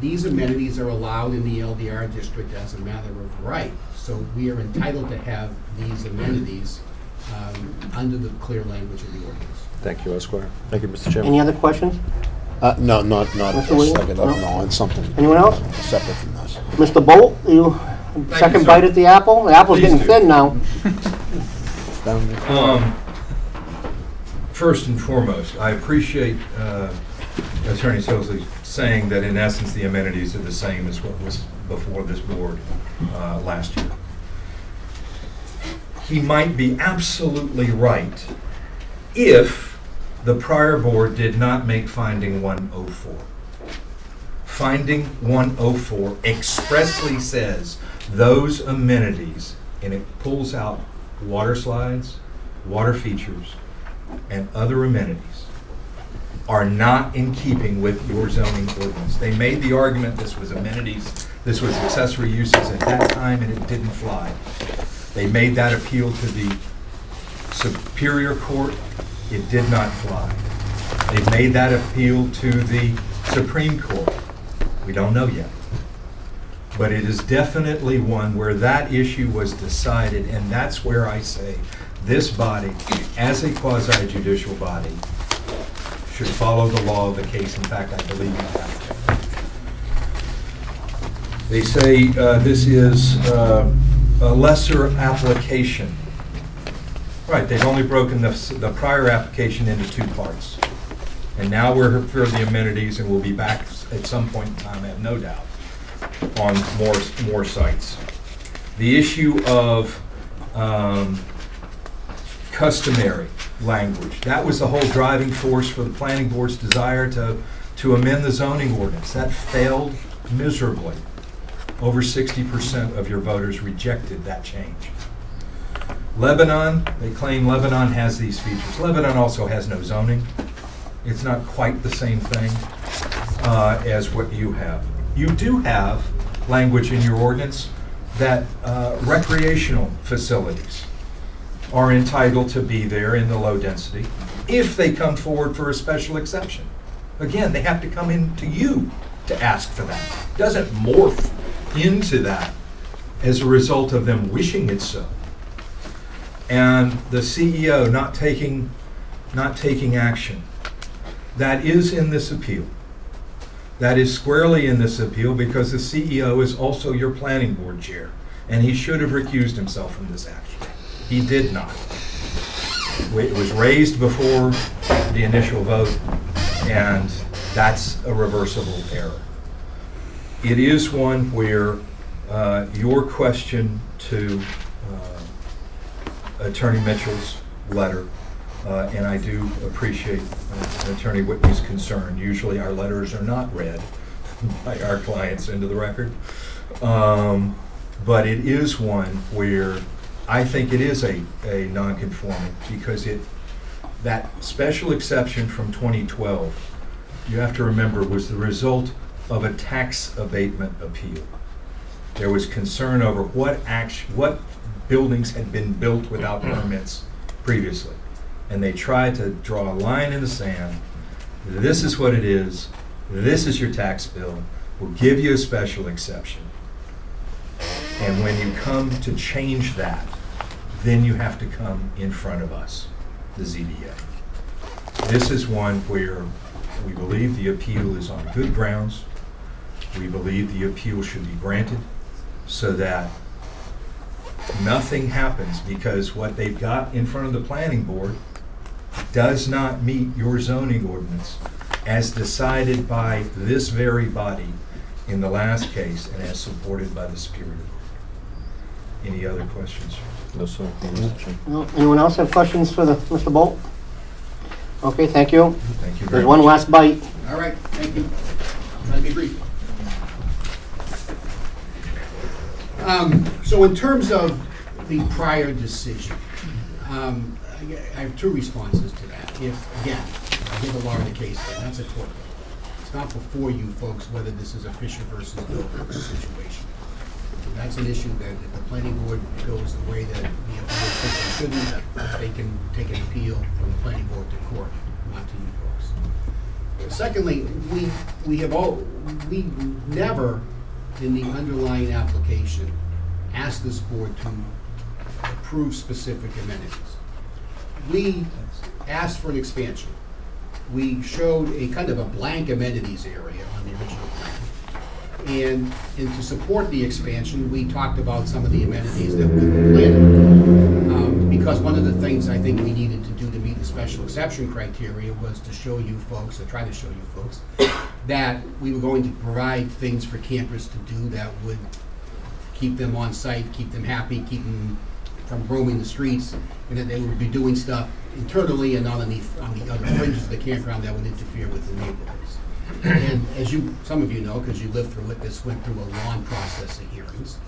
these amenities are allowed in the LDR district as a matter of right. So we are entitled to have these amenities under the clear language of the ordinance. Thank you, Esquire. Thank you, Mr. Chairman. Any other questions? No, not Mr. Williams? second, No? no, on something Anyone else? separate from this. Mr. Bolt, you second sir. bite at the apple? The apple's Please getting do. thin now. First and foremost, I appreciate Attorney Tilsley saying that in essence the amenities are the same as what was before this board last year. He might be absolutely right if the prior board did not make finding 104. Finding 104 expressly says those amenities, and it pulls out water slides, water features, and other amenities, are not in keeping with your zoning ordinance. They made the argument this was amenities, this was accessory uses at that time, and it didn't fly. They made that appeal to the Superior Court. It did not fly. They've made that appeal to the Supreme Court. We don't know yet. But it is definitely one where that issue was decided, and that's where I say this body, as a quasi-judicial body, should follow the law of the case. In fact, I believe you have to. They say this is a lesser application Right, they've only broken the prior application into two parts. And now we're for the amenities, and we'll be back at some point in time, I have no doubt, on more sites. The issue of customary language, that was the whole driving force for the planning board's desire to amend the zoning ordinance. That failed miserably. Over 60% of your voters rejected that change. Lebanon, they claim Lebanon has these features. Lebanon also has no zoning. It's not quite the same thing as what you have. You do have language in your ordinance that recreational facilities are entitled to be there in the low density if they come forward for a special exception. Again, they have to come in to you to ask for that. It doesn't morph into that as a result of them wishing it so. And the CEO not taking action. That is in this appeal. That is squarely in this appeal because the CEO is also your planning board chair, and he should have recused himself from this action. He did not. It was raised before the initial vote, and that's a reversible error. It is one where your question to Attorney Mitchell's letter, and I do appreciate Attorney Whitney's concern. Usually our letters are not read by our clients into the record. But it is one where I think it is a non-conforming because that special exception from 2012, you have to remember, was the result of a tax abatement appeal. There was concern over what buildings had been built without permits previously. And they tried to draw a line in the sand. This is what it is. This is your tax bill. We'll give you a special exception. And when you come to change that, then you have to come in front of us, the ZBA. This is one where we believe the appeal is on good grounds. We believe the appeal should be granted so that nothing happens, because what they've got in front of the planning board does not meet your zoning ordinance as decided by this very body in the last case and as supported by the Superior Court. Any other questions? No, sir. No, anyone else have questions for Mr. Bolt? Okay, thank you. Thank you very There's much. one last bite. All right, thank you. I'll be brief. So in terms of the prior decision, I have two responses to that. If, again, I give the law of the case, that's a court. It's not before you folks whether this is a Fisher versus Dover situation. That's an issue that if the planning board goes the way that the appeal thinks it shouldn't, they can take an appeal from the planning board to court, not to you folks. Secondly, we never in the underlying application asked this board to approve specific amenities. We asked for an expansion. We showed a kind of a blank amenities area on the original plan. And to support the expansion, we talked about some of the amenities that we were planning. Because one of the things I think we needed to do to meet the special exception criteria was to show you folks, or try to show you folks, that we were going to provide things for campers to do that would keep them on site, keep them happy, keep them from roaming the streets, and that they would be doing stuff internally and not on the other fringes of the campground that would interfere with the neighborhoods. And as some of you know, because you lived through it, this went through a long process of hearings.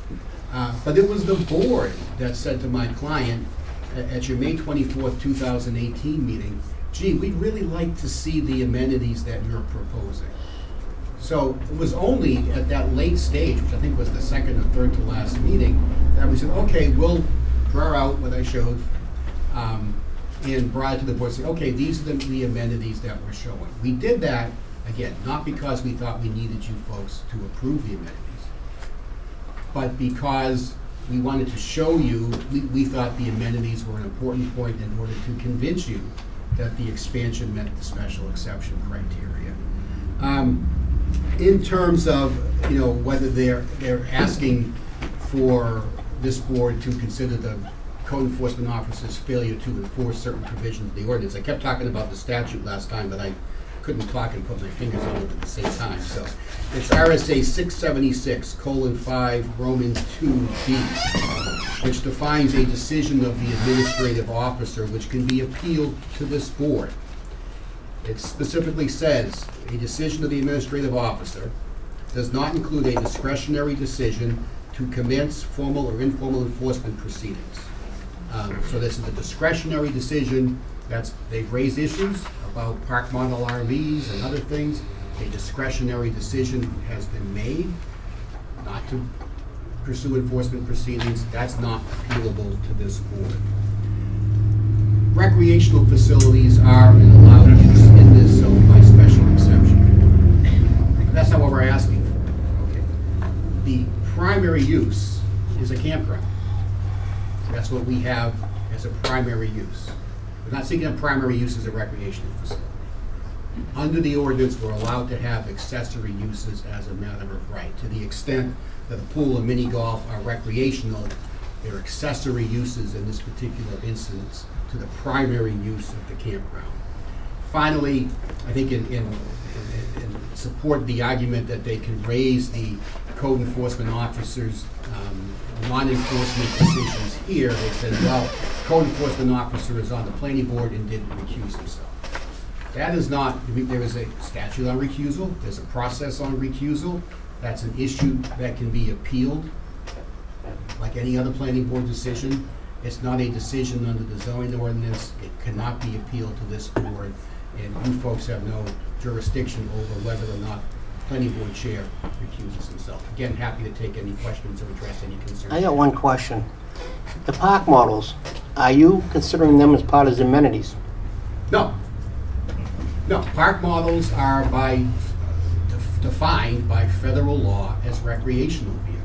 But it was the board that said to my client at your May 24th, 2018 meeting, gee, we'd really like to see the amenities that you're proposing. So it was only at that late stage, which I think was the second or third to last meeting, that we said, okay, we'll draw out what I showed, and brought it to the board, saying, okay, these are the amenities that we're showing. We did that, again, not because we thought we needed you folks to approve the amenities, but because we wanted to show you, we thought the amenities were an important point in order to convince you that the expansion met the special exception criteria. In terms of, whether they're asking for this board to consider the code enforcement officer's failure to enforce certain provisions of the ordinance. I kept talking about the statute last time, but I couldn't talk and put my fingers on it at the same time. So it's RSA 676:5 Roman 2B, which defines a decision of the administrative officer which can be appealed to this board. It specifically says a decision of the administrative officer does not include a discretionary decision to commence formal or informal enforcement proceedings. So this is a discretionary decision. They've raised issues about park model RVs and other things. A discretionary decision has been made not to pursue enforcement proceedings. That's not appealable to this board. Recreational facilities are an allowed use in this zone by special exception. But that's not what we're asking for. Okay. The primary use is a campground. That's what we have as a primary use. We're not seeking a primary use as a recreational facility. Under the ordinance, we're allowed to have accessory uses as a matter of right. To the extent that the pool and mini golf are recreational, they're accessory uses in this particular instance to the primary use of the campground. Finally, I think in support of the argument that they can raise the code enforcement officers' non-enforcement decisions here, they said, well, code enforcement officer is on the planning board and didn't recuse himself. That is not, there is a statute on recusal, there's a process on recusal. That's an issue that can be appealed, like any other planning board decision. It's not a decision under the zoning ordinance. It cannot be appealed to this board, and you folks have no jurisdiction over whether or not the planning board chair recuses himself. Again, happy to take any questions or address any concerns. I got one question. The park models, are you considering them as part of the amenities? No. No, park models are defined by federal law as recreational vehicles.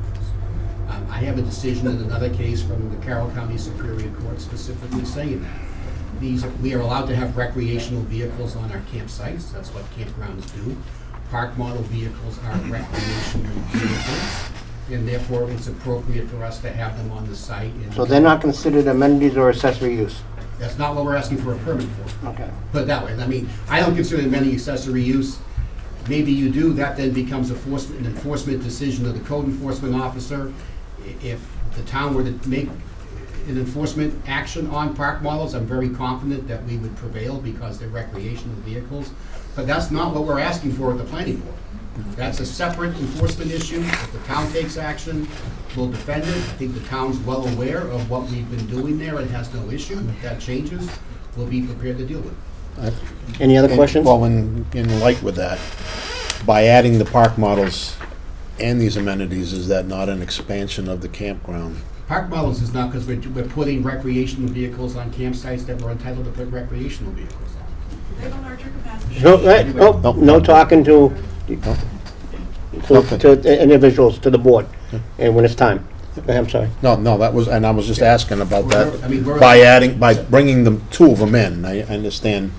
I have a decision in another case from the Carroll County Superior Court specifically saying that. We are allowed to have recreational vehicles on our campsites. That's what campgrounds do. Park model vehicles are recreational vehicles, and therefore it's appropriate for us to have them on the site. So they're not considered amenities or accessory use? That's not what we're asking for a permit for. Okay. Put it that way. I mean, I don't consider them any accessory use. Maybe you do. That then becomes an enforcement decision of the code enforcement officer. If the town were to make an enforcement action on park models, I'm very confident that we would prevail because they're recreational vehicles. But that's not what we're asking for at the planning board. That's a separate enforcement issue. If the town takes action, we'll defend it. I think the town's well aware of what we've been doing there and has no issue. If that changes, we'll be prepared to deal with it. Any other questions? Well, in light with that, by adding the park models and these amenities, is that not an expansion of the campground? Park models is not, because we're putting recreational vehicles on campsites that we're entitled to put recreational vehicles on. They have a larger capacity. No talking to Okay. individuals, to the board, and when it's time. I'm sorry. No, that was, and I was just asking about that. I mean, By bringing them, two of them in, I understand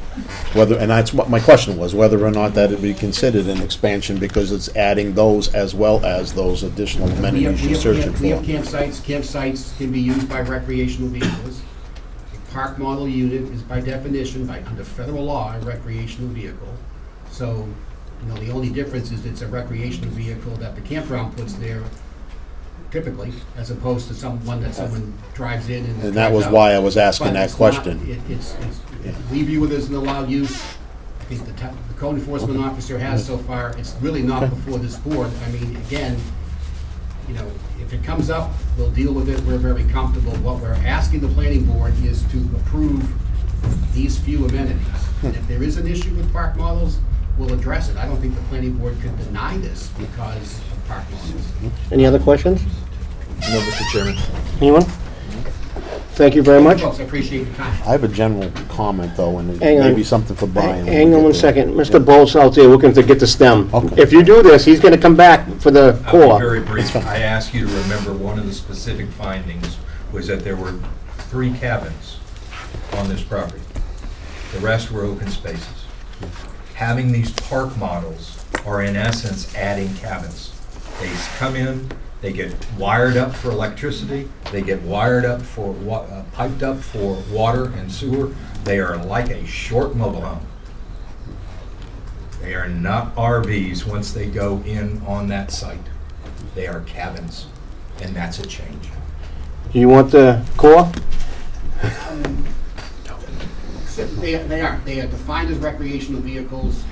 whether, and that's what my question was, whether or not that would be considered an expansion because it's adding those as well as those additional amenities you're searching We have for. campsites. Campsites can be used by recreational vehicles. A park model unit is by definition, under federal law, a recreational vehicle. So, the only difference is it's a recreational vehicle that the campground puts there typically, as opposed to one that someone drives in and And that drives was out. why I was asking But that it's not- question. We view it as an allowed use. I think the code enforcement officer has so far. It's really not before this board. I mean, again, if it comes up, we'll deal with it. We're very comfortable. What we're asking the planning board is to approve these few amenities. And if there is an issue with park models, we'll address it. I don't think the planning board could deny this because of park models. Any other questions? No, Mr. Chairman. Anyone? Thank you very much. Folks, I appreciate your time. I have a general comment though, and Hang on. maybe something for Brian. when Hang we on get one there. second. Mr. Bolt's out there looking to get the stem. Okay. If you do this, he's gonna come back for the I'll be core. very brief. I ask you to remember one of the specific findings was that there were 3 cabins on this property. The rest were open spaces. Having these park models are in essence adding cabins. They come in, They get wired up for electricity. They get wired up for, piped up for water and sewer. They are like a short mobile home. They are not RVs once they go in on that site. They are cabins, and that's a change. Do you want the core? They are defined as recreational vehicles.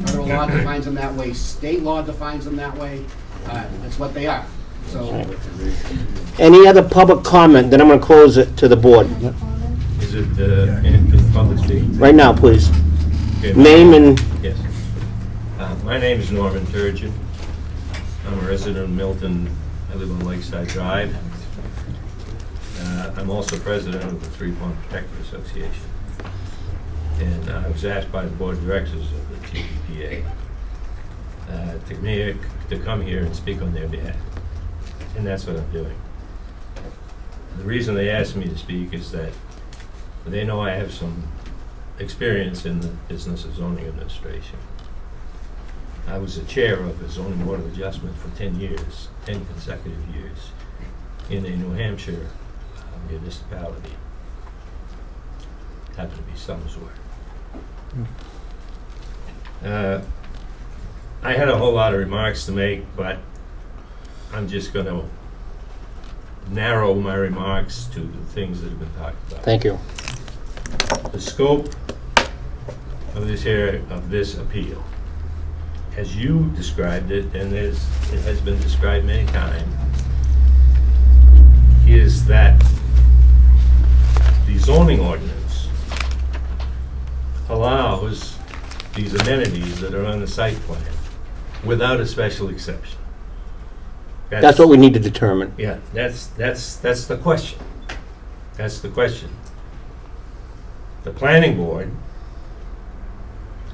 Federal law defines them that way, state law defines them that way. That's what they are. So, Any other public comment? Then I'm going to close it to the board. Is it in public speaking? Right now, please. Okay. Name and, Yes. My name is Norman Turgeon. I'm a resident of Milton. I live on Lakeside Drive. I'm also president of the Three Pond Protector Association. And I was asked by the board of directors of the TPPA to come here and speak on their behalf. And that's what I'm doing. The reason they asked me to speak is that they know I have some experience in the business of zoning administration. I was the chair of the Zoning Board of Adjustment for 10 years, 10 consecutive years, in a New Hampshire municipality. Happened to be Somersworth. I had a whole lot of remarks to make, but I'm just going to narrow my remarks to the things that have been talked about. thank you. The scope of this appeal, as you described it, and as it has been described many times, is that the zoning ordinance allows these amenities that are on the site plan without a special exception. That's what we need to determine. Yeah, that's the question. That's the question. The planning board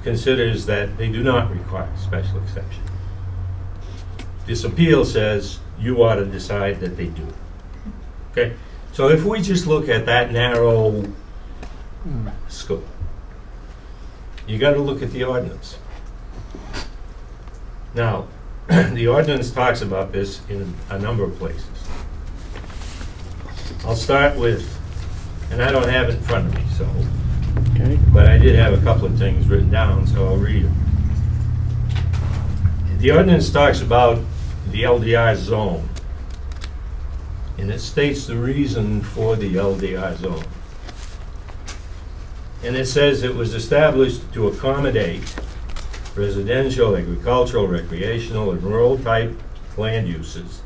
considers that they do not require special exception. This appeal says you ought to decide that they do. Okay? So if we just look at that narrow scope, you got to look at the ordinance. Now, the ordinance talks about this in a number of places. I'll start with, and I don't have it in front of me, so, Okay. but I did have a couple of things written down, so I'll read them. The ordinance talks about the LDR zone, and it states the reason for the LDR zone. And it says it was established to accommodate residential, agricultural, recreational, and rural-type land uses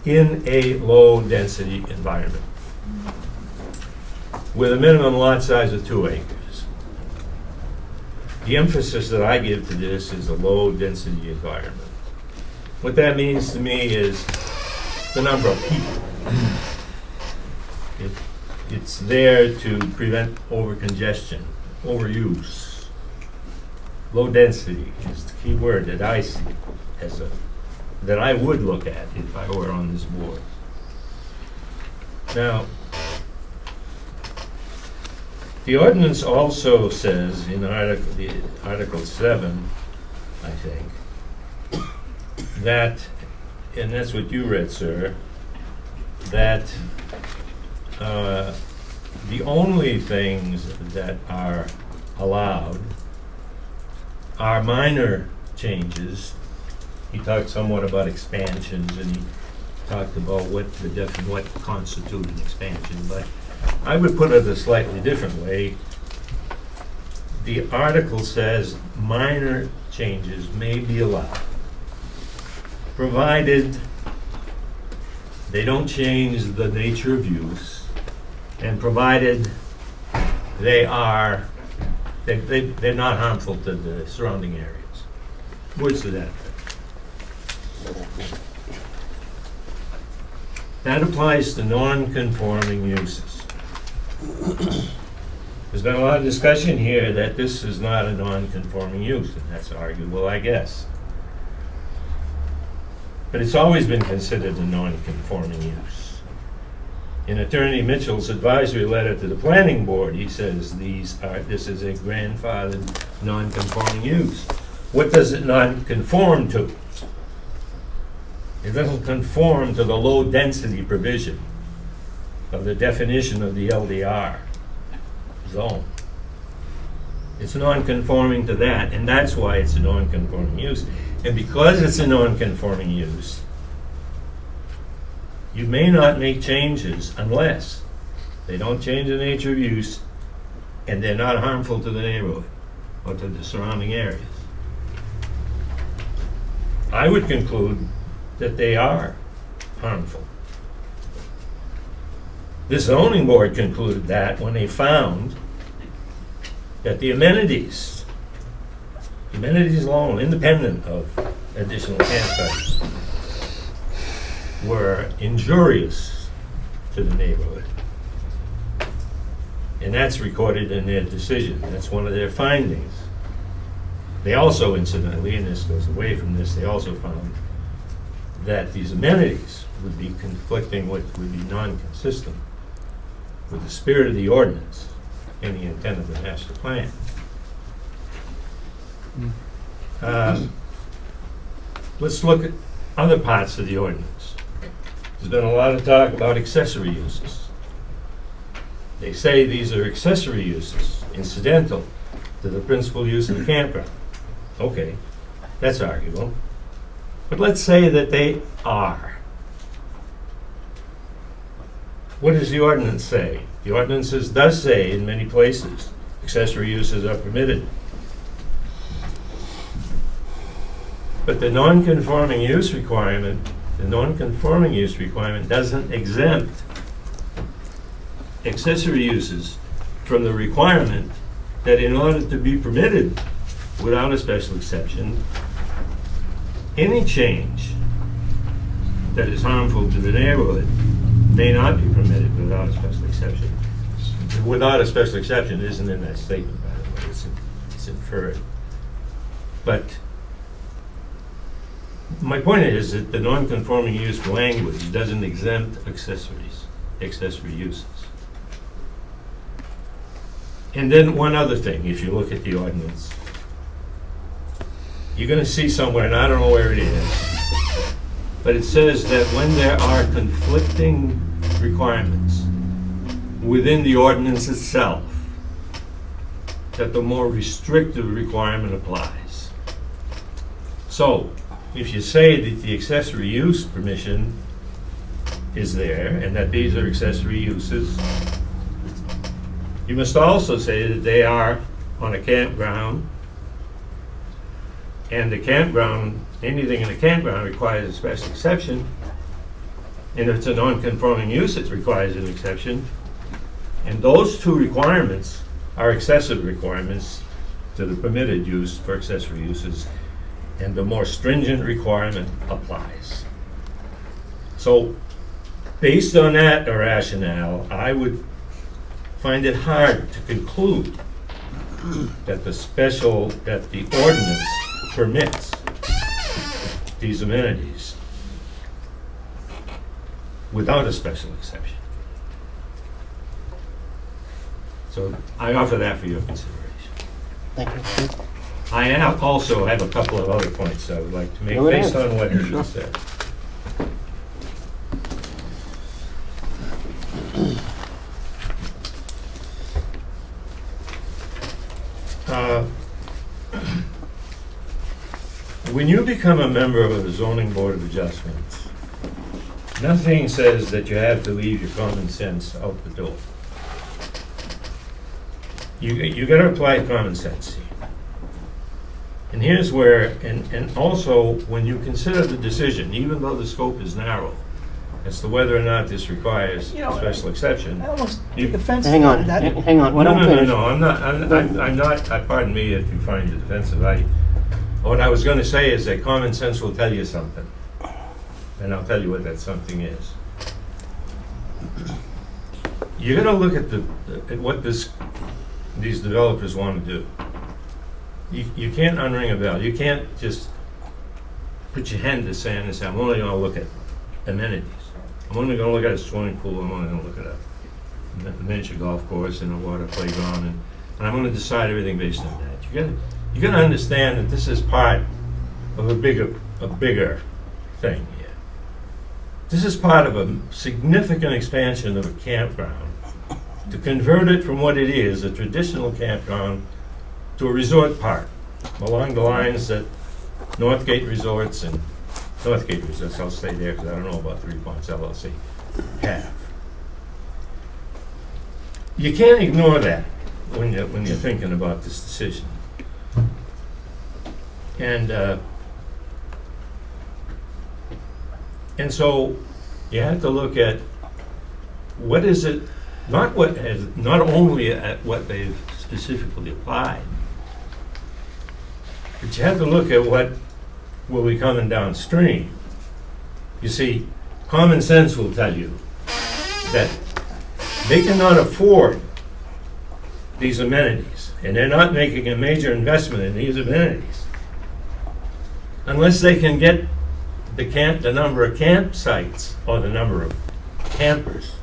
in a low-density environment with a minimum lot size of 2 acres. The emphasis that I give to this is a low-density environment. What that means to me is the number of people. It's there to prevent overcongestion, overuse. Low density is the key word that I see that I would look at if I were on this board. Now, the ordinance also says in Article 7, I think, that, and that's what you read, sir, that the only things that are allowed are minor changes. He talked somewhat about expansions, and he talked about what constitutes an expansion, but I would put it a slightly different way. The article says minor changes may be allowed, provided they don't change the nature of use, and provided they're not harmful to the surrounding areas. Words to that effect. That applies to non-conforming uses. There's been a lot of discussion here that this is not a non-conforming use, and that's arguable, I guess. But it's always been considered a non-conforming use. In Attorney Mitchell's advisory letter to the planning board, he says this is a grandfathered non-conforming use. What does it not conform to? It doesn't conform to the low-density provision of the definition of the LDR zone. It's non-conforming to that, and that's why it's a non-conforming use. And because it's a non-conforming use, you may not make changes unless they don't change the nature of use and they're not harmful to the neighborhood or to the surrounding areas. I would conclude that they are harmful. The zoning board concluded that when they found that the amenities alone, independent of additional campsites, were injurious to the neighborhood. And that's recorded in their decision. That's one of their findings. They also, incidentally, and this goes away from this, they also found that these amenities would be would be non-consistent with the spirit of the ordinance and the intent of the master plan. Let's look at other parts of the ordinance. There's been a lot of talk about accessory uses. They say these are accessory uses, incidental to the principal use of the campground. Okay, that's arguable. But let's say that they are. What does the ordinance say? The ordinance does say in many places accessory uses are permitted. But the non-conforming use requirement doesn't exempt accessory uses from the requirement that in order to be permitted without a special exception, any change that is harmful to the neighborhood may not be permitted without a special exception. Without a special exception isn't in that statement, by the way, it's inferred. But my point is that the non-conforming use language doesn't exempt accessory uses. And then one other thing, if you look at the ordinance, you're going to see somewhere, and I don't know where it is, but it says that when there are conflicting requirements within the ordinance itself, that the more restrictive requirement applies. So, if you say that the accessory use permission is there, and that these are accessory uses, you must also say that they are on a campground, and the campground, anything in a campground requires a special exception, and if it's a non-conforming use, it requires an exception. And those two requirements are excessive requirements to the permitted use for accessory uses, and the more stringent requirement applies. So, based on that rationale, I would find it hard to conclude that the ordinance permits these amenities without a special exception. So I offer that for your consideration. Thank you. I also have a couple of other points I would like to make Go ahead. based on what you said. When you become a member of the Zoning Board of Adjustments, nothing says that you have to leave your common sense out the door. You got to apply common sense here. And here's where, and also when you consider the decision, even though the scope is narrow, as to whether or not this requires a special exception. I almost You- take offense to Hang on, that. hang on, why don't we finish? No, I'm not, pardon me if you find it offensive. What I was gonna say is that common sense will tell you something. And I'll tell you what that something is. You're gonna look at what these developers wanna do. You can't unring a bell. You can't just put your hand in the sand and say, I'm only gonna look at amenities. I'm only gonna look at a swimming pool, I'm only gonna look at a miniature golf course and a water playground, and I'm gonna decide everything based on that. You gotta understand that this is part of a bigger thing here. This is part of a significant expansion of a campground to convert it from what it is, a traditional campground, to a resort park along the lines that Northgate Resorts and Northgate Resorts, I'll stay there because I don't know about Three Points LLC, have. You can't ignore that when you're thinking about this decision. And so you have to look at what is it, not only at what they've specifically applied, but you have to look at what will be coming downstream. You see, common sense will tell you that they cannot afford these amenities, and they're not making a major investment in these amenities unless they can get the number of campsites or the number of campers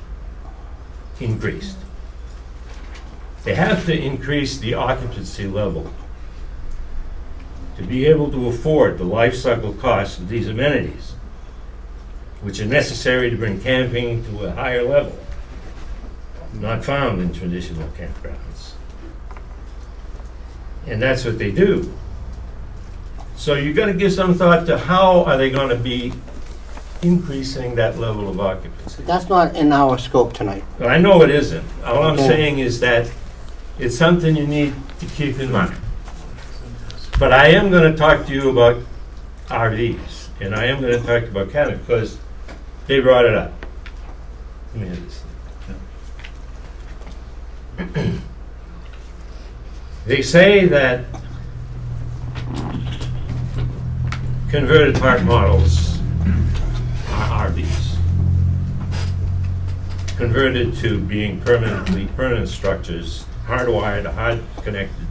increased. They have to increase the occupancy level to be able to afford the life cycle costs of these amenities, which are necessary to bring camping to a higher level, not found in traditional campgrounds. And that's what they do. So you've got to give some thought to how are they going to be increasing that level of occupancy. That's not in our scope tonight. Well, I know it isn't. All I'm Okay. saying is that it's something you need to keep in mind. But I am going to talk to you about RVs, and I am going to talk about cabin because they brought it up. Let me hear this. They say that converted park models are RVs, converted to being permanent structures, hardwired, hard connected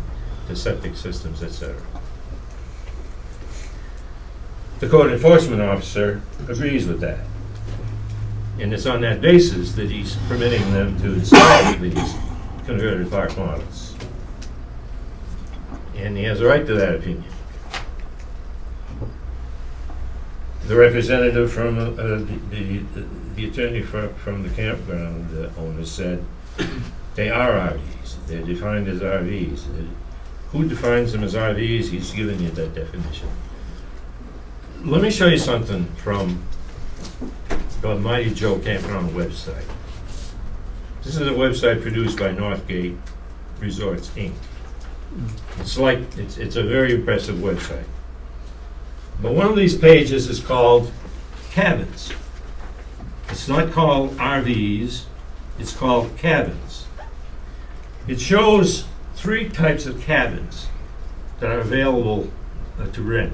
to septic systems, etc. The code enforcement officer agrees with that. And it's on that basis that he's permitting them to install these converted park models. And he has a right to that opinion. The representative from the attorney from the campground owner said they are RVs. They're defined as RVs. Who defines them as RVs? He's given you that definition. Let me show you something from the Mighty Joe Campground website. This is a website produced by Northgate Resorts, Inc. It's a very impressive website. But one of these pages is called cabins. It's not called RVs, it's called cabins. It shows 3 types of cabins that are available to rent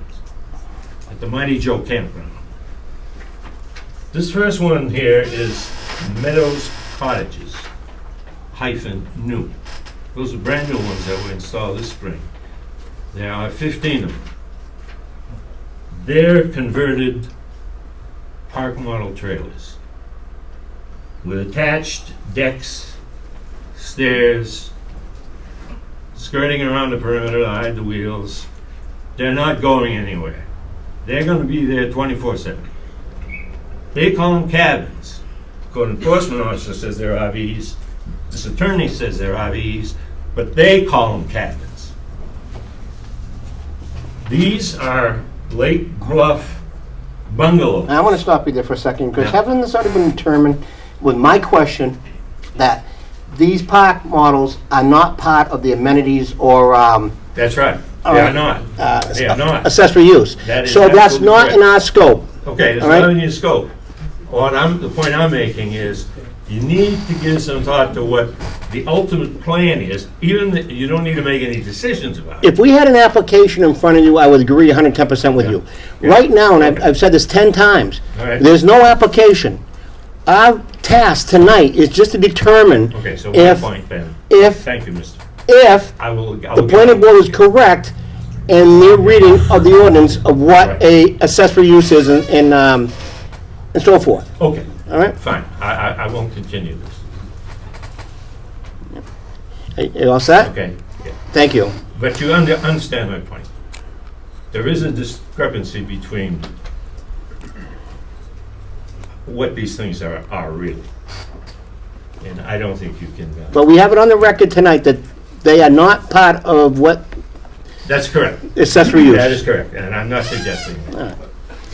at the Mighty Joe Campground. This first one here is Meadows Cottages -new. Those are brand new ones that were installed this spring. There are 15 of them. They're converted park model trailers with attached decks, stairs, skirting around the perimeter to hide the wheels. They're not going anywhere. They're going to be there 24/7. They call them cabins. The code enforcement officer says they're RVs. This attorney says they're RVs, but they call them cabins. These are Lake Bluff bungalows. I want to stop you there for a second, because Yeah. haven't this already been determined with my question that these park models are not part of the amenities or That's right. All They right. are not. They are not. accessory use? That is So that's absolutely not in correct. our scope. Okay, it's All right. not in your scope. The point I'm making is, you need to give some thought to what the ultimate plan is, you don't need to make any decisions about it. If we had an application in front of you, I would agree 110% with you. Yeah. Right now, and Okay. I've said this 10 times, All right. there's no application. Our task tonight is just to determine Okay, so one if, point, Ben. if, Thank you, Mr. if I will the get planning on. board is correct in their reading of the ordinance of what Right. a accessory use is and so forth. Okay, All right? fine. I won't continue this. You all set? Okay. Yeah. Thank you. But you understand my point. There is a discrepancy between what these things are really. And I don't think you can, But we have it on the record tonight that they are not part of what that's correct. accessory use. That is correct, and I'm not suggesting that. Alright.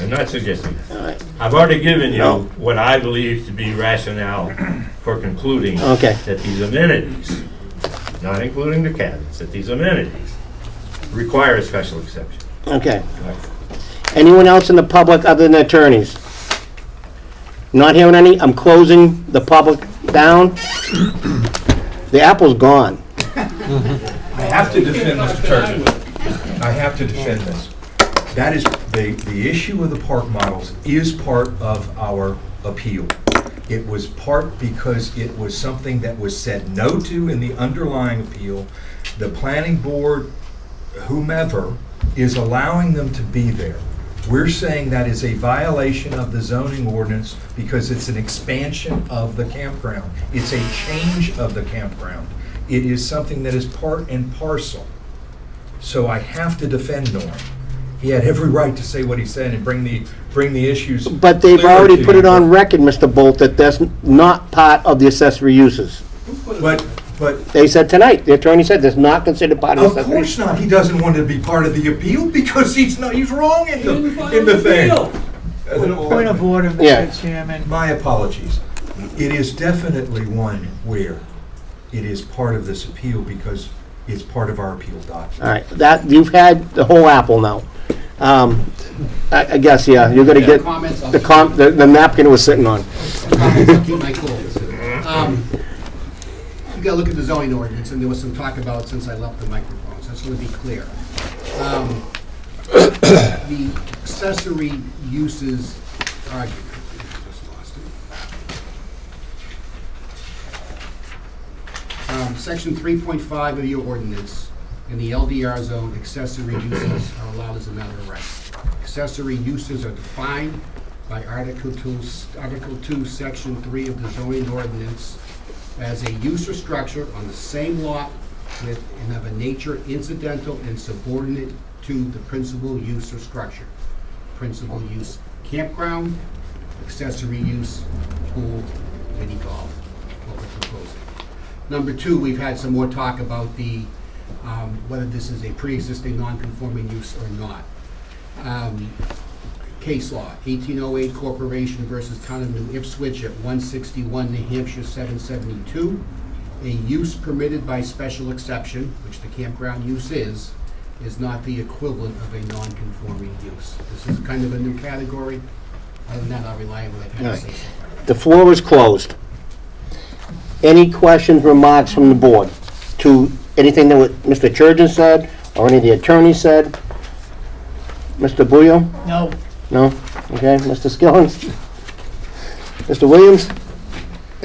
I'm not suggesting that. Alright. I've already given you No. what I believe to be rationale for concluding Okay. that these amenities, not including the cabins, that these amenities require a special exception. Okay. Anyone else in the public other than attorneys? Not hearing any, I'm closing the public down. The apple's gone. I have to defend Mr. Churchill. I have to defend this. That is, the issue of the park models is part of our appeal. It was part because it was something that was said no to in the underlying appeal. The planning board, whomever, is allowing them to be there. We're saying that is a violation of the zoning ordinance because it's an expansion of the campground. It's a change of the campground. It is something that is part and parcel. So I have to defend Norm. He had every right to say what he said and bring the issues. But they've clearer already to put you. it on record, Mr. Bolt, that that's not part of the accessory uses. But They said tonight, the attorney said that's not considered part of of the accessory. course not. He doesn't want to be part of the appeal because he's wrong in the thing. Point of order, Yeah. Mr. Chairman. My apologies. It is definitely one where it is part of this appeal because it's part of our appeal document. All right, that, you've had the whole apple now. I guess, yeah, you're gonna get Comments, I'll the napkin it was sitting on. comments, I'll keep my cool. You gotta look at the zoning ordinance, and there was some talk about since I left the microphone, so I just wanna be clear. The accessory uses argument, just lost it. Section 3.5 of your ordinance, in the LDR zone, accessory uses are allowed as a matter of right. Accessory uses are defined by Article 2, Section 3 of the zoning ordinance as a use or structure on the same lot with and of a nature incidental and subordinate to the principal use or structure. Principal use campground, accessory use pool, mini golf, what we're proposing. Number 2, we've had some more talk about the whether this is a pre-existing non-conforming use or not. Case law, 1808 Corporation versus Town of New Ipswich at 161 New Hampshire 772. A use permitted by special exception, which the campground use is not the equivalent of a non-conforming use. This is kind of a new category. Other than that, I'll rely on what I've had to say so far. The floor is closed. Any questions, remarks from the board to anything that what Mr. Churgeon said or any of the attorneys said? Mr. Buyo? No, No? Okay, Mr. Skillings? Mr. Williams?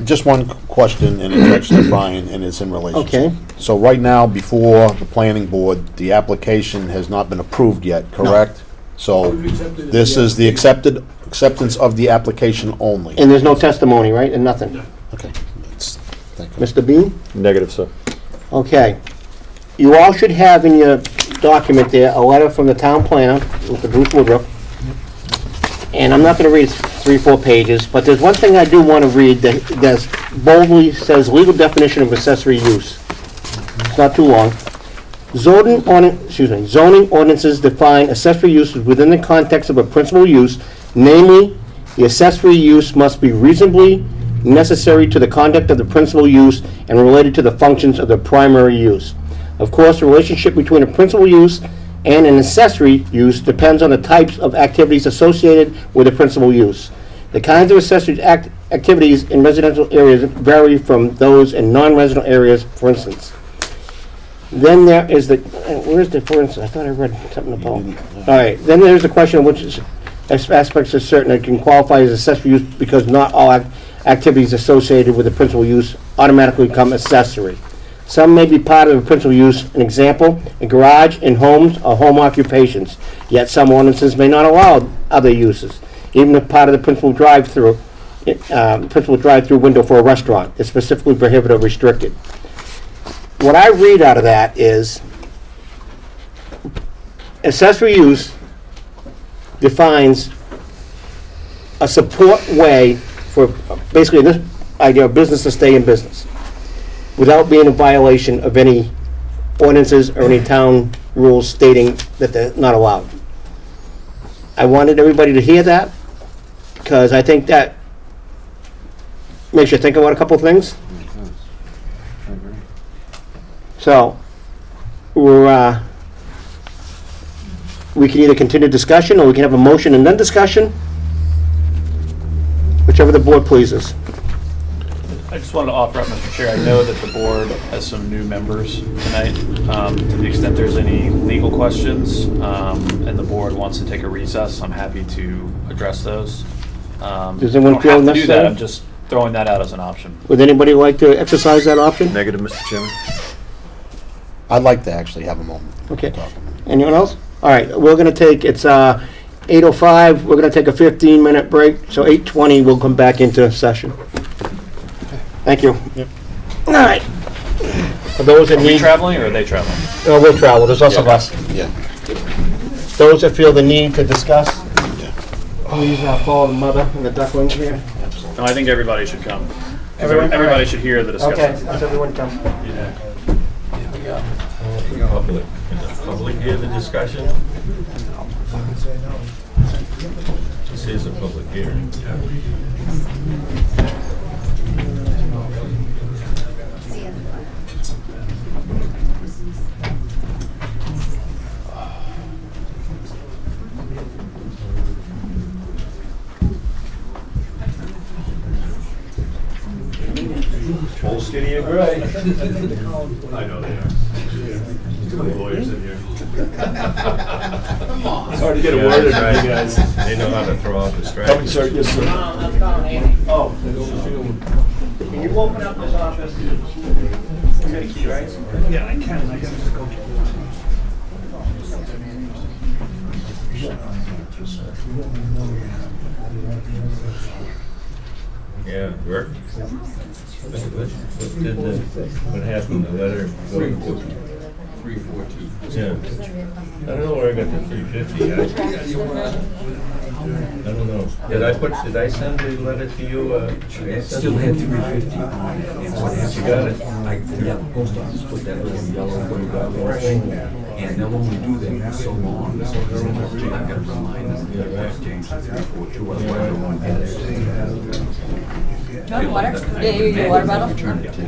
Just one question in objection to Brian, and it's in relation. Okay. So right now, before the planning board, the application has not been approved yet, correct? So this is the acceptance of the application only. And there's no testimony, right, and nothing? Okay. Thank you. Mr. Bean? Negative, sir. Okay. You all should have in your document there a letter from the town planner, Mr. Bruce Woodruff. And I'm not going to read 3 or 4 pages, but there's one thing I do want to read that boldly says legal definition of accessory use. It's not too long. Zoning ordinances define accessory uses within the context of a principal use, namely, the accessory use must be reasonably necessary to the conduct of the principal use and related to the functions of the primary use. Of course, the relationship between a principal use and an accessory use depends on the types of activities associated with the principal use. The kinds of accessory activities in residential areas vary from those in non-residential areas, for instance. Then there is the, where's the for instance? I thought I read something about. All right, then there's the question of which aspects are certain that can qualify as accessory use because not all activities associated with the principal use automatically become accessory. Some may be part of the principal use. An example, a garage in homes or home occupations. Yet some ordinances may not allow other uses, even if part of the principal drive-through window for a restaurant is specifically prohibited or restricted. What I read out of that is accessory use defines a support way for, basically, this idea of business to stay in business, without being in violation of any ordinances or any town rules stating that they're not allowed. I wanted everybody to hear that, because I think that makes you think about a couple things. So, we can either continue discussion, or we can have a motion and then discussion, whichever the board pleases. I just wanted to offer up, Mr. Chair, I know that the board has some new members tonight. To the extent there's any legal questions, and the board wants to take a recess, I'm happy to address those. Does anyone feel don't have to do that, necessary? I'm just throwing that out as an option. Would anybody like to exercise that option? Negative, Mr. Chairman? I'd like to actually have a moment. Okay. Anyone else? All right, we're gonna take, it's 8:05, we're gonna take a 15-minute break, so 8:20, we'll come back into session. Thank you. All right. For those that Are we need, traveling or are they traveling? we'll travel, there's lots of us. Yeah. Those that feel the need to discuss, please follow the mother and the ducklings here. No, I think everybody should come. Everyone? Everybody should hear the discussion. Okay, let's everyone come. Public, public hear the discussion? This is a public hearing. Old Skinny and Gray. I know they are. Too many lawyers in here. It's hard to get a word in, right, you guys? They know how to throw out the Coming, strikes. sir, yes, sir. Oh. Can you open up this office? You got a key, right? Yeah, I can, I gotta just go. Yeah, work. What happened, the letter? 342. Yeah. I don't know where I got the 350. I don't know. Did I send the letter to you? Still had 350 on it. And what happened? You got it? The post office put that little yellow thing, and they'll only do that so long. So I got to remind them. Yeah, right. Change to 342. Otherwise, I won't get it. Do you want water? Yeah, your water bottle? Return it to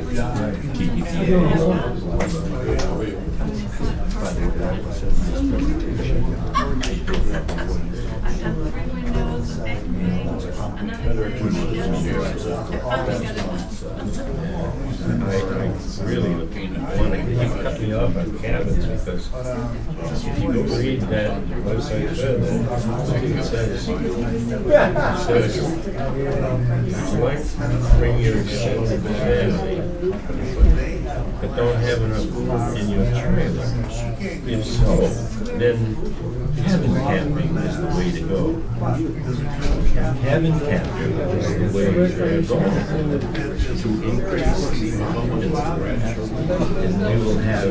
I really want to, you cut me off on cabins because if you go read that website further, it says, you might bring your extended family, but don't have enough room in your trailer. If so, then cabin camping is the way to go. Cabin camping is the way to go to increase the abundance of trash, and we will have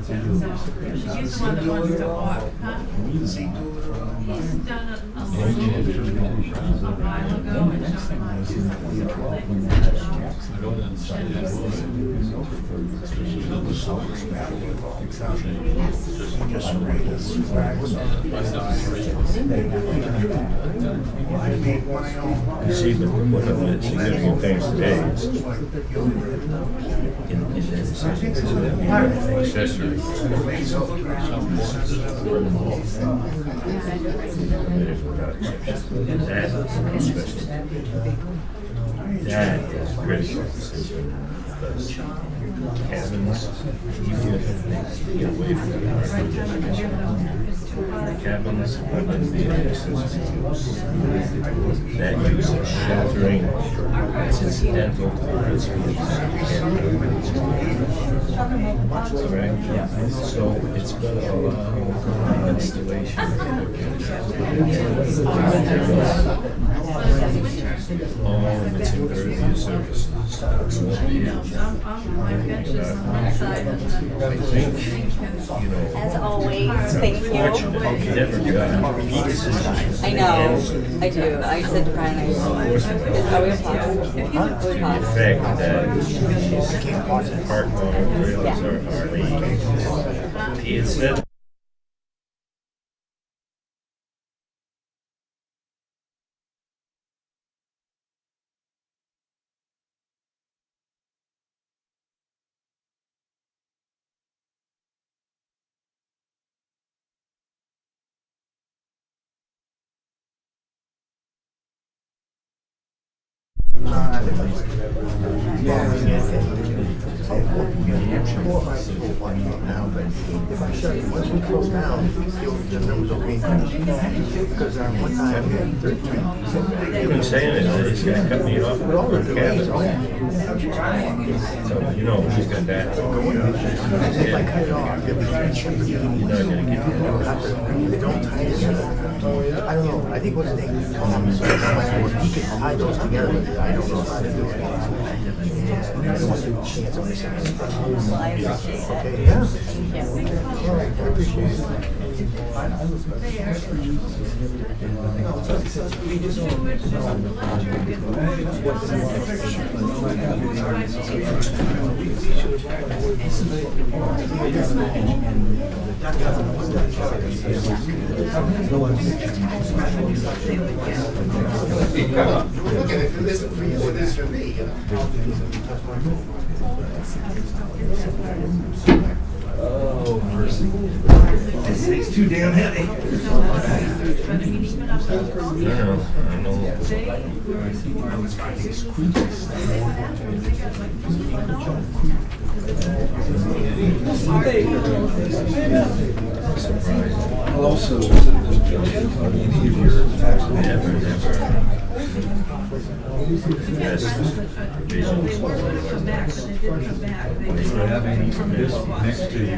He's the one that wants to walk, huh? He's done a while ago and I don't understand. You see, but one of the significant things today is in that accessory. Without exception. And that is special. That is critical because cabins, even if they get away from the cabins have been being that use of sheltering is incidental to the principal correct? So it's going to allow installation all of its impervious surfaces. My bench is on one side and I think, you know, As always, thank you. never got pieces. I know, I do. I said to Brian, are we a pause? The fact that park monorails are legal. He had said Now, but if I shut it, once we close down, the numbers will be because one time we had 13. You've been saying it, this guy cut me off with all the cabins. So, you know, he's got that. If I cut it off, it'll be You're not gonna get that. they don't tie together. I don't know, I think what's his name told me, so he can tie those together, but I don't know how to do it. And I don't want to chance of missing anything. Well, I appreciate it. Okay, yeah. Thank you. All right, I appreciate it. Look at it, if it isn't for you, it is for me, you know. Oh, mercy. This thing's too damn heavy. I know. Also, any of your Never. Yes. Provisions. for having this next to you.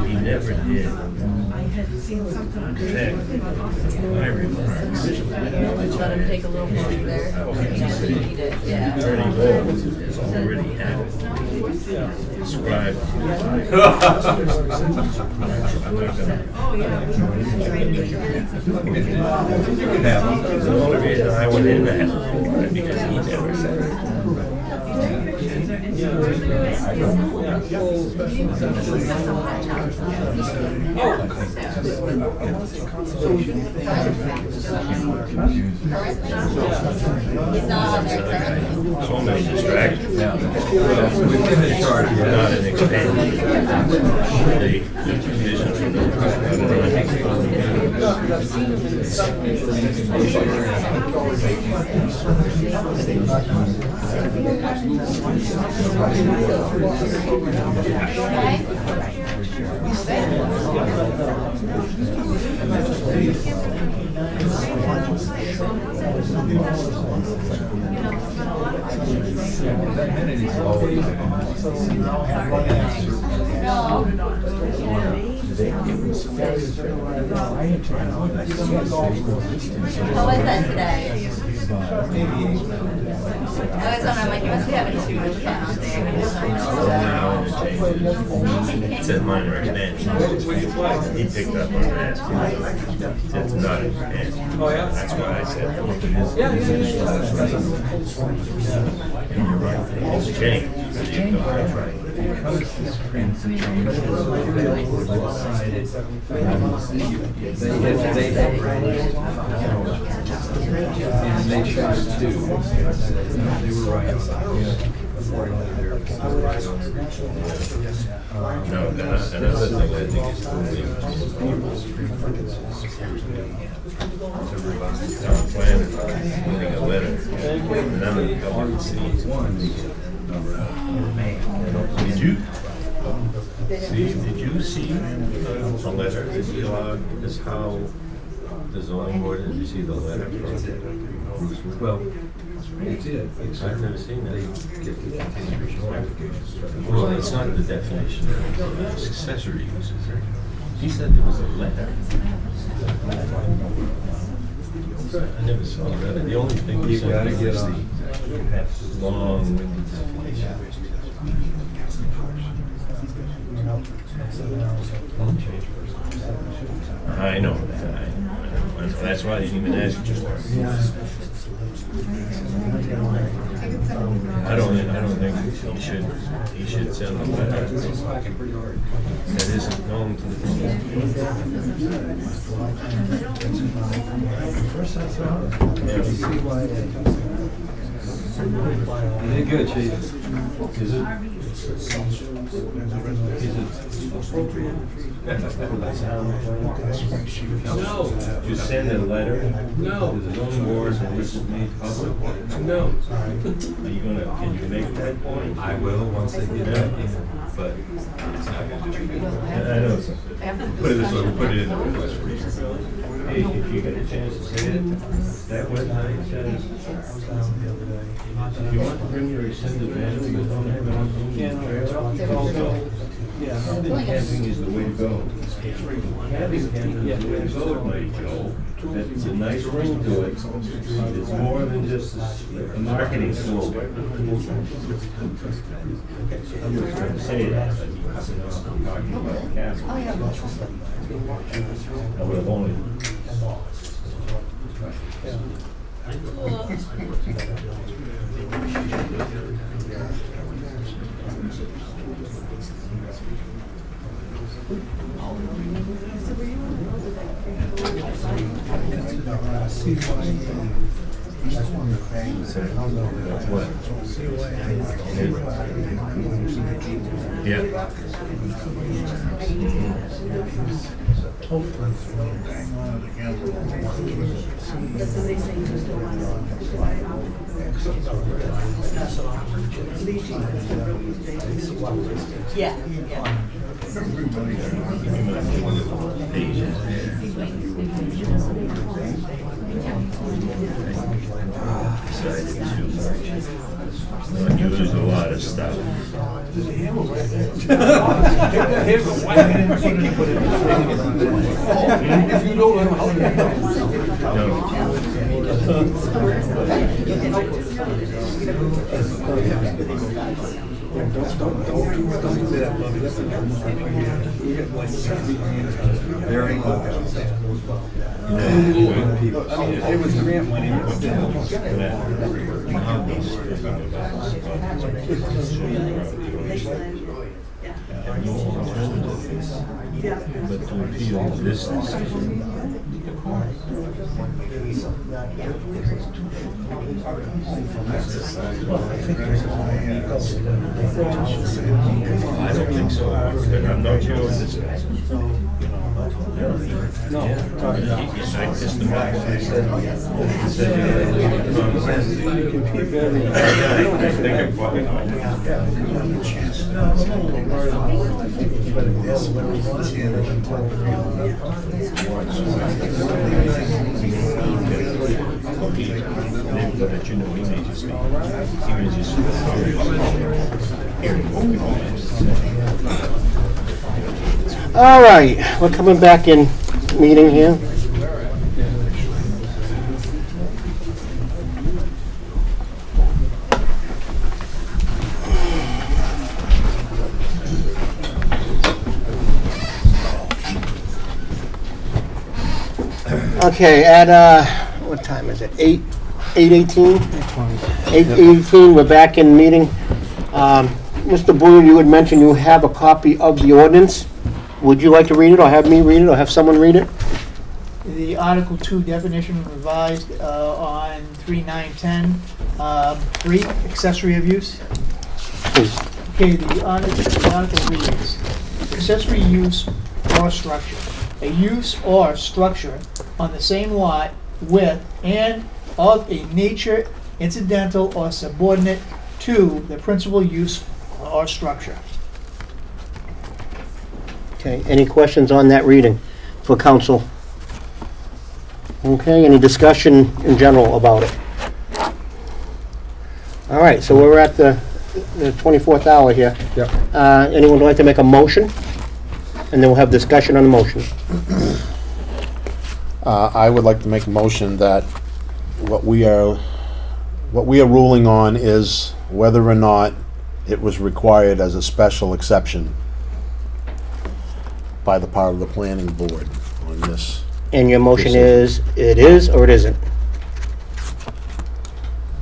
He never did. I had seen something on My remarks. Let him take a little more there. Eat it, yeah. Attorney Gold has already had it described. Oh, yeah. The only reason I went in that was because he never said it. He's not on there currently. So many distractions. We've been in charge of that. Not an expansion. The provisions for How was that today? I was on, I'm like, you must be having too much fun out there. It's a minor expansion. He picked up on that. It's not an expansion. That's why I said. And you're right. It's changed. That's right. And they shot it too. They were right on. No, another thing I think is town planner getting a letter. None of the public cities want. Did you see a letter? Is how the zoning board, did you see the letter from Bruce? Well, it did. I've never seen that. Well, it's not the definition of accessory uses. He said there was a letter. I never saw that. The only thing he said was the long-winded definition. I know that. That's why I didn't even ask you. I don't think he should send a letter that isn't known to the You did good, Chief. Is it? No. You send a letter to the zoning board and this is made public? No. Are you can you make that point? I will once they get back in. But it's not going to do it. I know it's not. Put it this way, we put it in the request for you. Hey, if you get a chance to see it, that website says, if you want to bring your extended family, you don't have anything. Camping is the way to go. Camping is the way to go at night, Joe. It's a nice ring to it. It's more than just a marketing slogan. I'm just trying to say that, but I'm talking about camping. I would have only. Yeah. You lose a lot of stuff. If you don't know how to. Very low. It was grant money, but still. But to appeal this decision. I don't think so, but I'm not sure what this is. No. I kissed him back. I said, I think I'm probably but you know, he may just be, he may just hearing what we want to say. All right, we're coming back in meeting here. Okay, at, what time is it? 8:18? 8:18, we're back in meeting. Mr. Brewer, you had mentioned you have a copy of the ordinance. Would you like to read it, or have me read it, or have someone read it? The Article 2 definition revised on 3.9.10, 3, accessory of use. Please. Okay, the article reads, accessory use or structure. A use or structure on the same lot with and of a nature incidental or subordinate to the principal use or structure. Okay, any questions on that reading for council? Okay, any discussion in general about it? All right, so we're at the 24th hour here. Yep. Anyone would like to make a motion? And then we'll have discussion on the motion. I would like to make a motion that what we are ruling on is whether or not it was required as a special exception by the part of the planning board on this. And your motion Decision. is, it is or it isn't?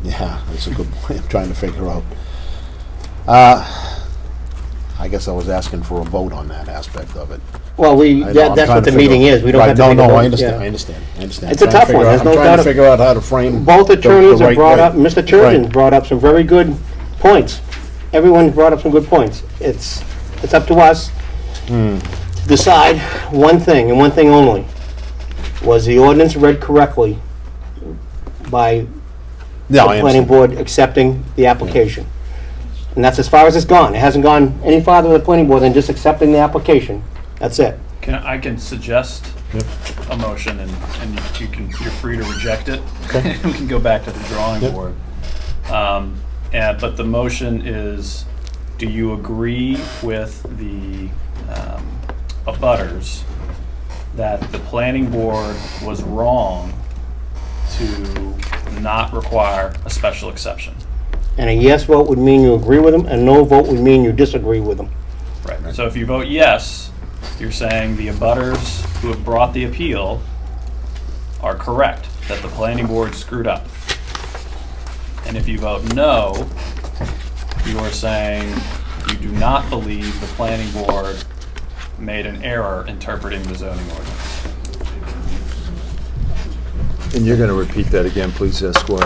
Yeah, that's a good point. I'm trying to figure out. I guess I was asking for a vote on that aspect of it. Well, I'm that's trying what to the meeting figure- is. We don't Right, have to make a No, vote. I understand, Yeah. I understand. It's a tough one, there's no I'm trying doubt to of- figure out how to frame. Both the attorneys have right brought way. up, Mr. Turgeon Right. brought up some very good points. Everyone brought up some good points. It's up to us to decide one thing and one thing only. Was the ordinance read correctly by Yeah, the I planning understand. board accepting the application? And that's as far as it's gone. It hasn't gone any farther with the planning board than just accepting the application. That's it. I can suggest a motion, and you're free to reject it. We can go back to the drawing Yep. board. But the motion is, do you agree with the abutters that the planning board was wrong to not require a special exception? And a yes vote would mean you agree with them, and no vote would mean you disagree with them. Right. So if you vote yes, you're saying the abutters who have brought the appeal are correct, that the planning board screwed up. And if you vote no, you are saying you do not believe the planning board made an error interpreting the zoning ordinance. And you're going to repeat that again, please, Esquire.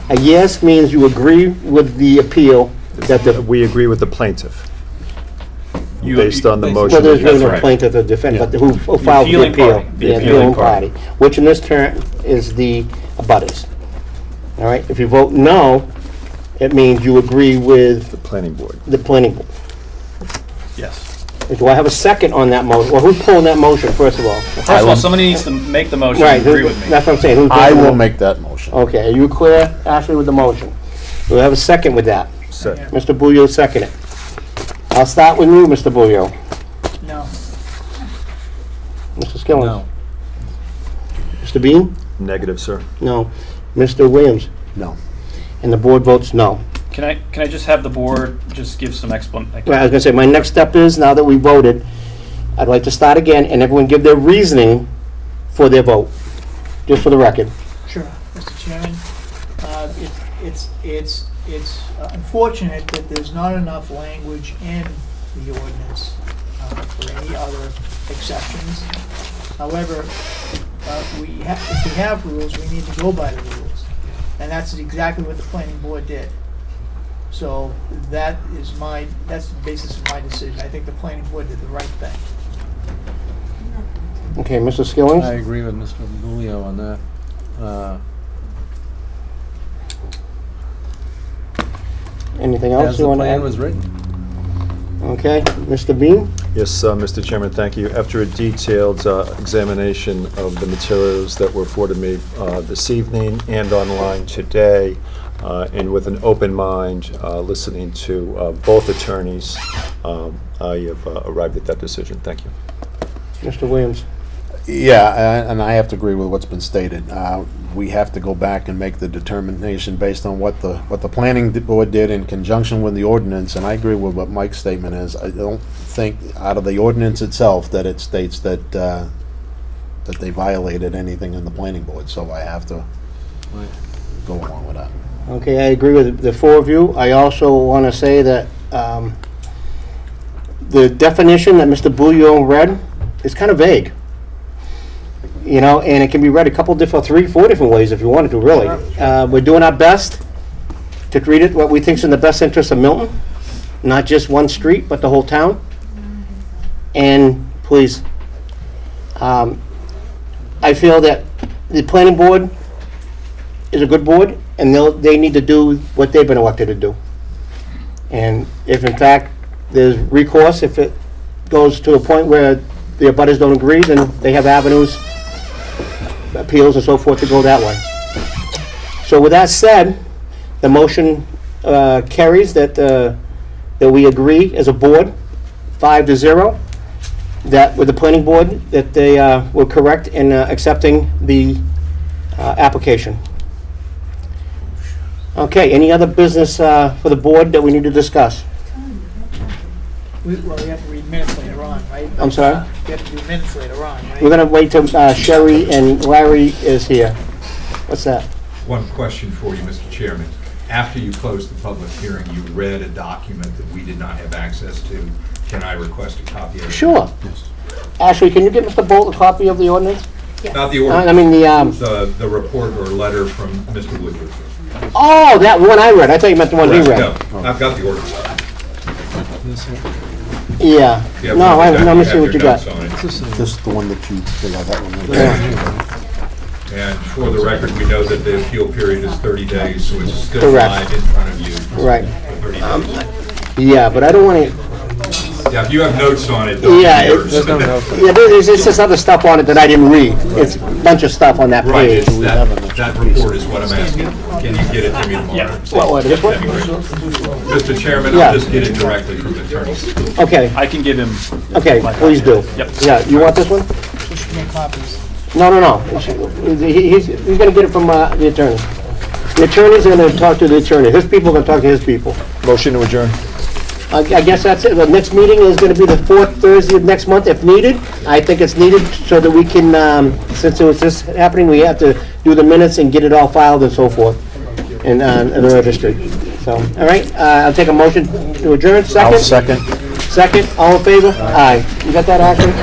A yes means you agree with the appeal that the, We agree with the plaintiff, You- based on the basically- motion. well, there's really That's no right. plaintiff or defendant, but who filed the appealing appeal. party. The Yeah, appealing party, which in this turn is the abutters. All right, if you vote no, it means you agree with The planning board. the planning board. Yes. Do I have a second on that motion? Well, who's pulling that motion, first of all? First of all, somebody needs to make the motion Right, and agree with me. that's what I'm saying. Who's I making the will mo- make that motion. Okay, are you clear, Ashley, with the motion? Do we have a second with that? Second. Mr. Bouillot, second it. I'll start with you, Mr. Bouillot. No. Mr. Skillings? No. Mr. Bean? Negative, sir. No. Mr. Williams? No. And the board votes no. Can I just have the board just give some explanation? Right, I was gonna say, my next step is, now that we voted, I'd like to start again, and everyone give their reasoning for their vote, just for the record. Sure, Mr. Chairman. It's unfortunate that there's not enough language in the ordinance for any other exceptions. However, if we have rules, we need to go by the rules. And that's exactly what the planning board did. So that's the basis of my decision. I think the planning board did the right thing. Okay, Mr. Skillings? I agree with Mr. Bulio on that. Anything else As you the want to plan add? was written. Okay, Mr. Bean? Yes, Mr. Chairman, thank you. After a detailed examination of the materials that were afforded me this evening and online today, and with an open mind, listening to both attorneys, I have arrived at that decision. Thank you. Mr. Williams? Yeah, and I have to agree with what's been stated. We have to go back and make the determination based on what the planning board did in conjunction with the ordinance, and I agree with what Mike's statement is. I don't think out of the ordinance itself that it states that that they violated anything in the planning board, so I have to go along with that. Okay, I agree with the four of you. I also want to say that the definition that Mr. Bouillon read is kind of vague. You know, and it can be read a couple different, 3, 4 different ways if you wanted to, really. We're doing our best to treat it what we think's in the best interest of Milton, not just one street, but the whole town. And please, I feel that the planning board is a good board, and they need to do what they've been elected to do. And if in fact there's recourse, if it goes to a point where the abutters don't agree, then they have avenues, appeals and so forth to go that way. So with that said, the motion carries that we agree as a board, 5-0, that with the planning board, that they were correct in accepting the application. Okay, any other business for the board that we need to discuss? We have to read minutes later on, right? I'm sorry? We have to do minutes later on, right? We're gonna wait till Sherry and Larry is here. What's that? One question for you, Mr. Chairman. After you closed the public hearing, you read a document that we did not have access to. Can I request a copy of it? Sure. Ashley, can you give Mr. Bolt a copy of the ordinance? Not the ordinance. I mean The report or letter from Mr. Woodward. oh, that one I read. I thought you meant the one he read. No, I've got the ordinance. Yeah. Yeah, No, let me see what you your got. notes on it. This is the one that you, that one. And for the record, we know that the appeal period is 30 days, so it's still Correct. live in front of you. Right. For 30 days. Yeah, but I don't want to. Yeah, if you have notes on it, they'll be Yeah, yours. Yeah, there's this other stuff on it that I didn't read. It's a bunch of stuff on that Right, page. it's that report is what I'm asking. Can you get it to me tomorrow? What, this one? Mr. Chairman, Yeah. I'll just get it directly from the attorney. Okay, I can give him. okay, please do. Yep. Yeah, you want this one? We should make copies. No. He's gonna get it from the attorney. The attorney's gonna talk to the attorney. His people are gonna talk to his people. Motion to adjourn. I guess that's it. The next meeting is gonna be the fourth Thursday of next month if needed. I think it's needed so that we can, since it was this happening, we have to do the minutes and get it all filed and so forth in the registry. So, all right, I'll take a motion to adjourn. Second? I'll second. Second, all in favor? Aye. You got that, Ashley?